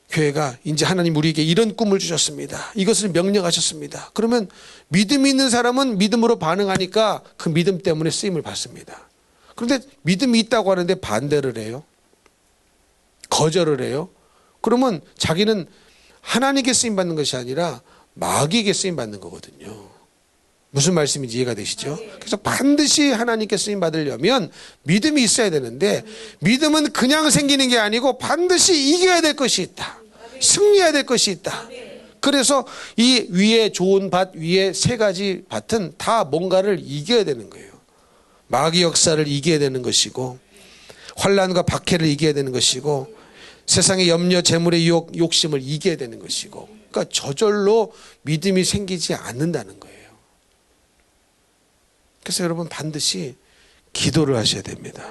교회가 이제 하나님 우리에게 이런 꿈을 주셨습니다, 이것을 명령하셨습니다. 그러면 믿음이 있는 사람은 믿음으로 반응하니까 그 믿음 때문에 쓰임을 받습니다. 그런데 믿음이 있다고 하는데 반대를 해요, 거절을 해요. 그러면 자기는 하나님께 쓰임받는 것이 아니라 마귀에게 쓰임받는 거거든요. 무슨 말씀인지 이해가 되시죠? 그래서 반드시 하나님께 쓰임받으려면 믿음이 있어야 되는데, 믿음은 그냥 생기는 게 아니고 반드시 이겨야 될 것이 있다, 승리해야 될 것이 있다. 그래서 이 위에 좋은 밭 위에 세 가지 밭은 다 뭔가를 이겨야 되는 거예요. 마귀 역사를 이겨야 되는 것이고, 환난과 박해를 이겨야 되는 것이고, 세상의 염려 재물의 유혹 욕심을 이겨야 되는 것이고, 그러니까 저절로 믿음이 생기지 않는다는 거예요. 그래서 여러분 반드시 기도를 하셔야 됩니다.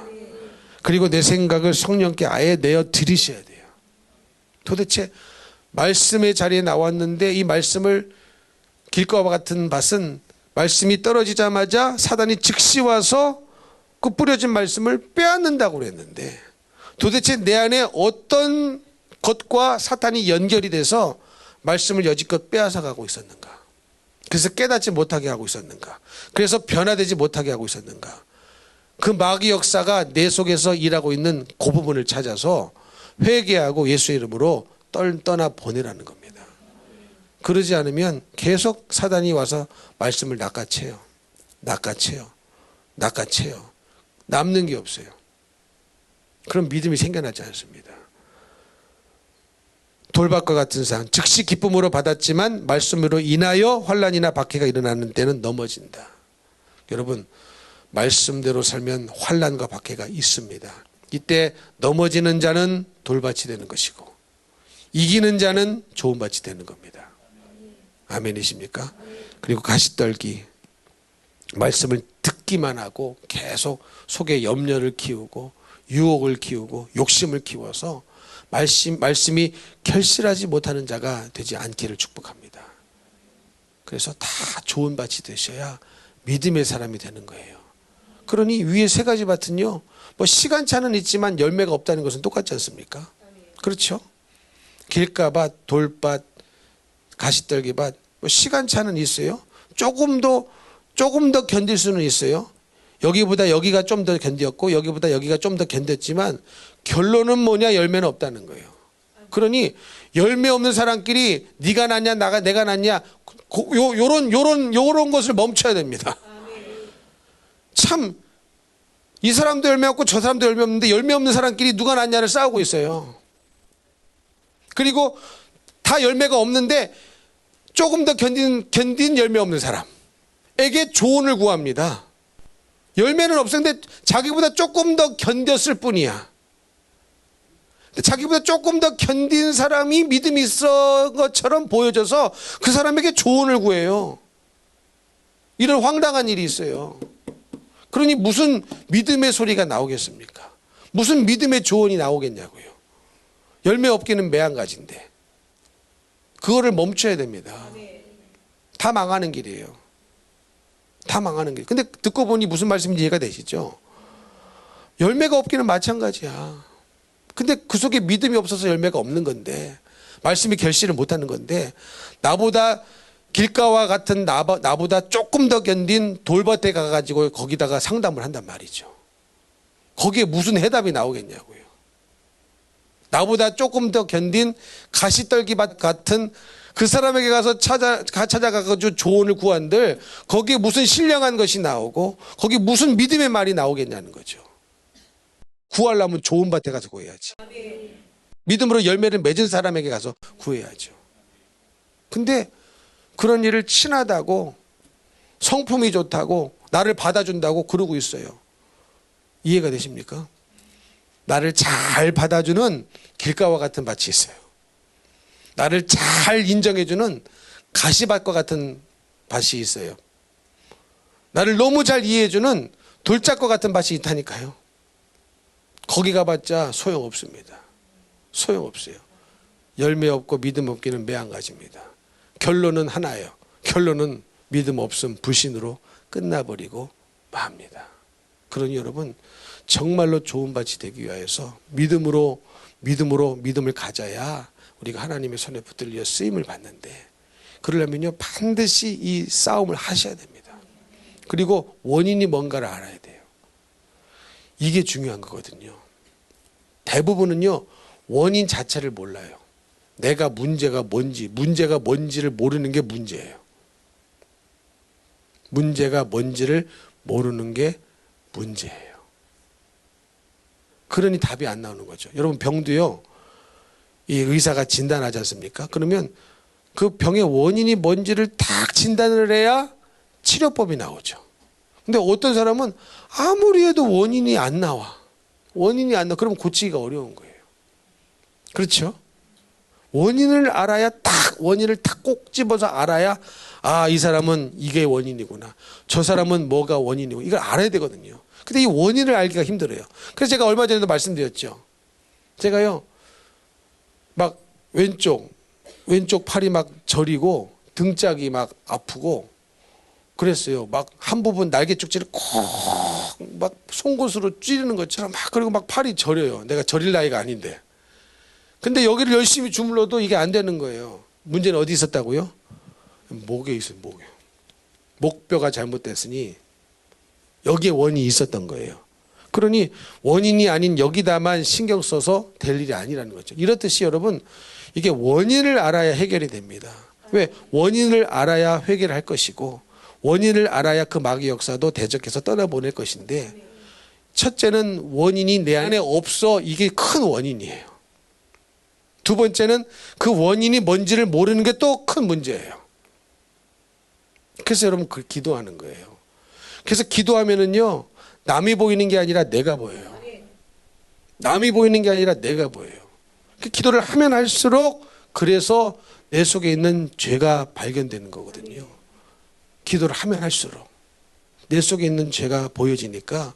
그리고 내 생각을 성령께 아예 내어 드리셔야 돼요. 도대체 말씀의 자리에 나왔는데 이 말씀을 길과 같은 밭은 말씀이 떨어지자마자 사단이 즉시 와서 그 뿌려진 말씀을 빼앗는다고 그랬는데, 도대체 내 안에 어떤 것과 사탄이 연결이 돼서 말씀을 여지껏 빼앗아 가고 있었는가? 그래서 깨닫지 못하게 하고 있었는가? 그래서 변화되지 못하게 하고 있었는가? 그 마귀 역사가 내 속에서 일하고 있는 그 부분을 찾아서 회개하고 예수의 이름으로 떠나 보내라는 겁니다. 그러지 않으면 계속 사단이 와서 말씀을 낚아채요. 남는 게 없어요. 그럼 믿음이 생겨나지 않습니다. 돌밭과 같은 상, 즉시 기쁨으로 받았지만 말씀으로 인하여 환난이나 박해가 일어나는 때는 넘어진다. 여러분, 말씀대로 살면 환난과 박해가 있습니다. 이때 넘어지는 자는 돌밭이 되는 것이고 이기는 자는 좋은 밭이 되는 겁니다. 아멘이십니까? 그리고 가시떨기, 말씀을 듣기만 하고 계속 속에 염려를 키우고 유혹을 키우고 욕심을 키워서 말씀이 결실하지 못하는 자가 되지 않기를 축복합니다. 그래서 다 좋은 밭이 되셔야 믿음의 사람이 되는 거예요. 그러니 위에 세 가지 밭은요, 뭐 시간차는 있지만 열매가 없다는 것은 똑같지 않습니까? 그렇죠? 길가밭, 돌밭, 가시떨기밭, 뭐 시간차는 있어요. 조금 더 견딜 수는 있어요. 여기보다 여기가 좀 더 견뎠고 여기보다 여기가 좀 더 견뎠지만 결론은 뭐냐? 열매는 없다는 거예요. 그러니 열매 없는 사람끼리 네가 낫냐 내가 낫냐 요런 것을 멈춰야 됩니다. 참 이 사람도 열매 없고 저 사람도 열매 없는데 열매 없는 사람끼리 누가 낫냐를 싸우고 있어요. 그리고 다 열매가 없는데 조금 더 견딘 열매 없는 사람에게 조언을 구합니다. 열매는 없었는데 자기보다 조금 더 견뎠을 뿐이야. 자기보다 조금 더 견딘 사람이 믿음이 있어 것처럼 보여져서 그 사람에게 조언을 구해요. 이런 황당한 일이 있어요. 그러니 무슨 믿음의 소리가 나오겠습니까? 무슨 믿음의 조언이 나오겠냐고요. 열매 없기는 매한가지인데 그거를 멈춰야 됩니다. 다 망하는 길이에요. 다 망하는 길. 근데 듣고 보니 무슨 말씀인지 이해가 되시죠? 열매가 없기는 마찬가지야. 근데 그 속에 믿음이 없어서 열매가 없는 건데, 말씀이 결실을 못하는 건데, 나보다 길가와 같은 나보다 조금 더 견딘 돌밭에 가가지고 거기다가 상담을 한단 말이죠. 거기에 무슨 해답이 나오겠냐고요. 나보다 조금 더 견딘 가시떨기밭 같은 그 사람에게 가서 찾아가가지고 조언을 구한들 거기에 무슨 신령한 것이 나오고 거기에 무슨 믿음의 말이 나오겠냐는 거죠. 구하려면 좋은 밭에 가서 구해야지. 믿음으로 열매를 맺은 사람에게 가서 구해야죠. 근데 그런 일을 친하다고 성품이 좋다고 나를 받아준다고 그러고 있어요. 이해가 되십니까? 나를 잘 받아주는 길가와 같은 밭이 있어요. 나를 잘 인정해주는 가시밭과 같은 밭이 있어요. 나를 너무 잘 이해해주는 돌짝과 같은 밭이 있다니까요. 거기 가봤자 소용없습니다. 소용없어요. 열매 없고 믿음 없기는 매한가지입니다. 결론은 하나예요. 결론은 믿음 없음 불신으로 끝나버리고 맙니다. 그러니 여러분 정말로 좋은 밭이 되기 위해서 믿음을 가져야 우리가 하나님의 손에 붙들려 쓰임을 받는데, 그러려면요 반드시 이 싸움을 하셔야 됩니다. 그리고 원인이 뭔가를 알아야 돼요. 이게 중요한 거거든요. 대부분은요 원인 자체를 몰라요. 내가 문제가 뭔지를 모르는 게 문제예요. 문제가 뭔지를 모르는 게 문제예요. 그러니 답이 안 나오는 거죠. 여러분 병도요, 이 의사가 진단하지 않습니까? 그러면 그 병의 원인이 뭔지를 딱 진단을 해야 치료법이 나오죠. 근데 어떤 사람은 아무리 해도 원인이 안 나와. 그러면 고치기가 어려운 거예요. 그렇죠? 원인을 알아야 원인을 딱 꼭 집어서 알아야 이 사람은 이게 원인이구나. 저 사람은 뭐가 원인이고 이걸 알아야 되거든요. 근데 이 원인을 알기가 힘들어요. 그래서 제가 얼마 전에도 말씀드렸죠. 제가요 막 왼쪽 팔이 막 저리고 등짝이 막 아프고 그랬어요. 막 한 부분 날개 쪽지를 콕 막 송곳으로 찌르는 것처럼 막, 그리고 막 팔이 저려요. 내가 저릴 나이가 아닌데. 근데 여기를 열심히 주물러도 이게 안 되는 거예요. 문제는 어디 있었다고요? 목에 있어요. 목에. 목뼈가 잘못됐으니 여기에 원인이 있었던 거예요. 그러니 원인이 아닌 여기다만 신경 써서 될 일이 아니라는 거죠. 이렇듯이 여러분, 이게 원인을 알아야 해결이 됩니다. 왜? 원인을 알아야 회개를 할 것이고, 원인을 알아야 그 마귀 역사도 대적해서 떠나보낼 것인데, 첫째는 원인이 내 안에 없어. 이게 큰 원인이에요. 두 번째는 그 원인이 뭔지를 모르는 게 또 큰 문제예요. 그래서 여러분, 기도하는 거예요. 그래서 기도하면은요, 남이 보이는 게 아니라 내가 보여요. 남이 보이는 게 아니라 내가 보여요. 그 기도를 하면 할수록 그래서 내 속에 있는 죄가 발견되는 거거든요. 기도를 하면 할수록 내 속에 있는 죄가 보여지니까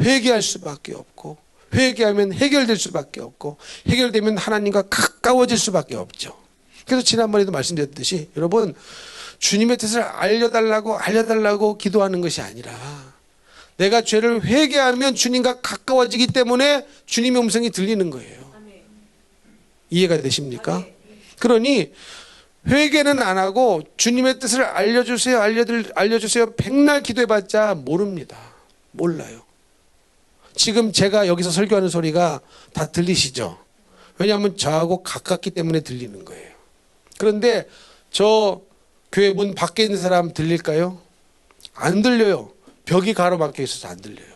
회개할 수밖에 없고, 회개하면 해결될 수밖에 없고, 해결되면 하나님과 가까워질 수밖에 없죠. 그래서 지난번에도 말씀드렸듯이 여러분, 주님의 뜻을 알려달라고 기도하는 것이 아니라, 내가 죄를 회개하면 주님과 가까워지기 때문에 주님의 음성이 들리는 거예요. 이해가 되십니까? 그러니 회개는 안 하고 주님의 뜻을 알려주세요 백날 기도해봤자 모릅니다. 몰라요. 지금 제가 여기서 설교하는 소리가 다 들리시죠? 왜냐하면 저하고 가깝기 때문에 들리는 거예요. 그런데 저 교회 문 밖에 있는 사람 들릴까요? 안 들려요. 벽이 가로막혀 있어서 안 들려요.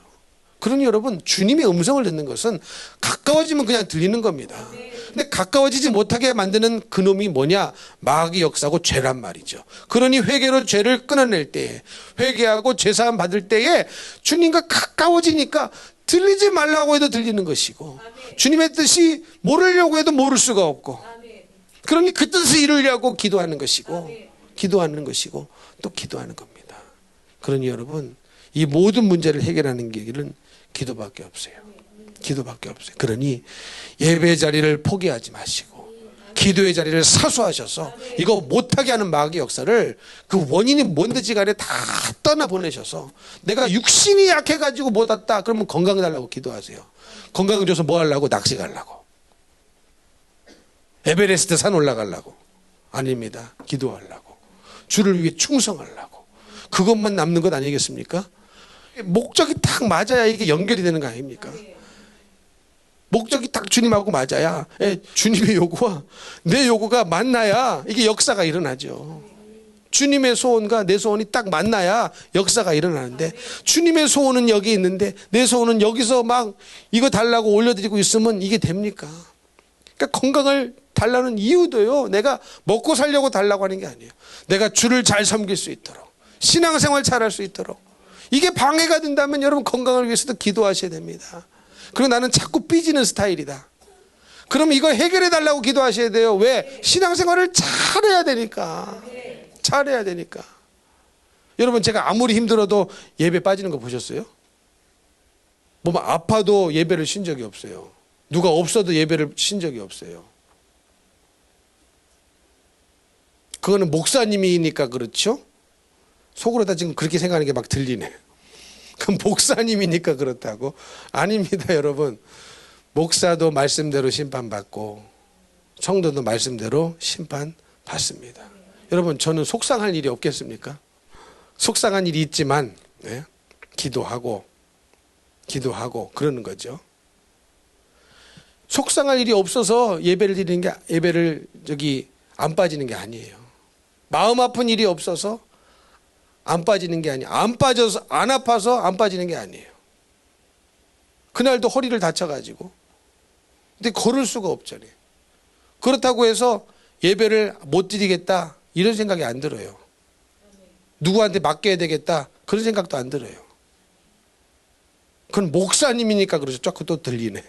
그러니 여러분, 주님의 음성을 듣는 것은 가까워지면 그냥 들리는 겁니다. 근데 가까워지지 못하게 만드는 그놈이 뭐냐? 마귀 역사고 죄란 말이죠. 그러니 회개로 죄를 끊어낼 때에, 회개하고 죄사함 받을 때에 주님과 가까워지니까 들리지 말라고 해도 들리는 것이고, 주님의 뜻이 모르려고 해도 모를 수가 없고, 그러니 그 뜻을 이루려고 기도하는 것이고, 또 기도하는 겁니다. 그러니 여러분, 이 모든 문제를 해결하는 길은 기도밖에 없어요. 기도밖에 없어요. 그러니 예배 자리를 포기하지 마시고 기도의 자리를 사수하셔서 이거 못하게 하는 마귀 역사를, 그 원인이 뭔지 간에 다 떠나보내셔서, 내가 육신이 약해가지고 못 왔다 그러면 건강 달라고 기도하세요. 건강 줘서 뭐 하려고? 낚시 가려고, 에베레스트 산 올라가려고? 아닙니다. 기도하려고, 주를 위해 충성하려고. 그것만 남는 것 아니겠습니까? 목적이 딱 맞아야 이게 연결이 되는 거 아닙니까? 목적이 딱 주님하고 맞아야, 주님의 요구와 내 요구가 만나야 이게 역사가 일어나죠. 주님의 소원과 내 소원이 딱 만나야 역사가 일어나는데, 주님의 소원은 여기 있는데 내 소원은 여기서 막 이거 달라고 올려드리고 있으면 이게 됩니까? 그러니까 건강을 달라는 이유도요, 내가 먹고 살려고 달라고 하는 게 아니에요. 내가 주를 잘 섬길 수 있도록, 신앙생활 잘할 수 있도록. 이게 방해가 된다면 여러분, 건강을 위해서도 기도하셔야 됩니다. 그리고 나는 자꾸 삐지는 스타일이다. 그럼 이거 해결해 달라고 기도하셔야 돼요. 왜? 신앙생활을 잘해야 되니까. 잘해야 되니까. 여러분, 제가 아무리 힘들어도 예배 빠지는 거 보셨어요? 뭐 아파도 예배를 쉰 적이 없어요. 누가 없어도 예배를 쉰 적이 없어요. 그거는 목사님이니까 그렇죠? 속으로 다 지금 그렇게 생각하는 게 막 들리네. 그럼 목사님이니까 그렇다고? 아닙니다, 여러분. 목사도 말씀대로 심판받고 성도도 말씀대로 심판받습니다. 여러분, 저는 속상할 일이 없겠습니까? 속상한 일이 있지만 기도하고 그러는 거죠. 속상할 일이 없어서 예배를 드리는 게, 예배를 안 빠지는 게 아니에요. 마음 아픈 일이 없어서 안 빠지는 게 아니에요. 안 아파서 안 빠지는 게 아니에요. 그날도 허리를 다쳐가지고, 근데 걸을 수가 없잖아요. 그렇다고 해서 예배를 못 드리겠다 이런 생각이 안 들어요. 누구한테 맡겨야 되겠다 그런 생각도 안 들어요. 그건 목사님이니까 그러죠. 자꾸 또 들리네.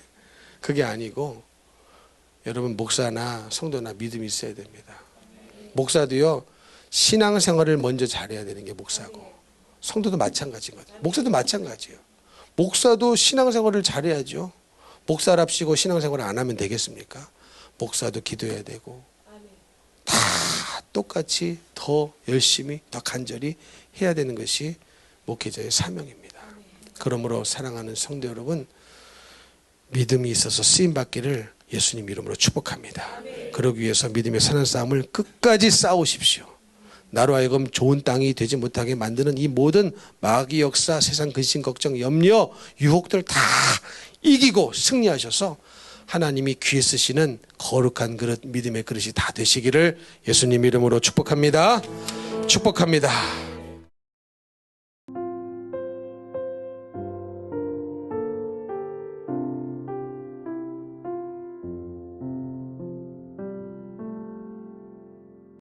그게 아니고, 여러분, 목사나 성도나 믿음이 있어야 됩니다. 목사도요, 신앙생활을 먼저 잘해야 되는 게 목사고, 성도도 마찬가지거든요. 목사도 마찬가지예요. 목사도 신앙생활을 잘해야죠. 목사랍시고 신앙생활을 안 하면 되겠습니까? 목사도 기도해야 되고, 다 똑같이 더 열심히 더 간절히 해야 되는 것이 목회자의 사명입니다. 그러므로 사랑하는 성도 여러분, 믿음이 있어서 쓰임 받기를 예수님 이름으로 축복합니다. 그러기 위해서 믿음의 선한 싸움을 끝까지 싸우십시오. 나로 하여금 좋은 땅이 되지 못하게 만드는 이 모든 마귀 역사, 세상 근심, 걱정, 염려, 유혹들 다 이기고 승리하셔서 하나님이 귀에 쓰시는 거룩한 그릇, 믿음의 그릇이 다 되시기를 예수님 이름으로 축복합니다. 축복합니다.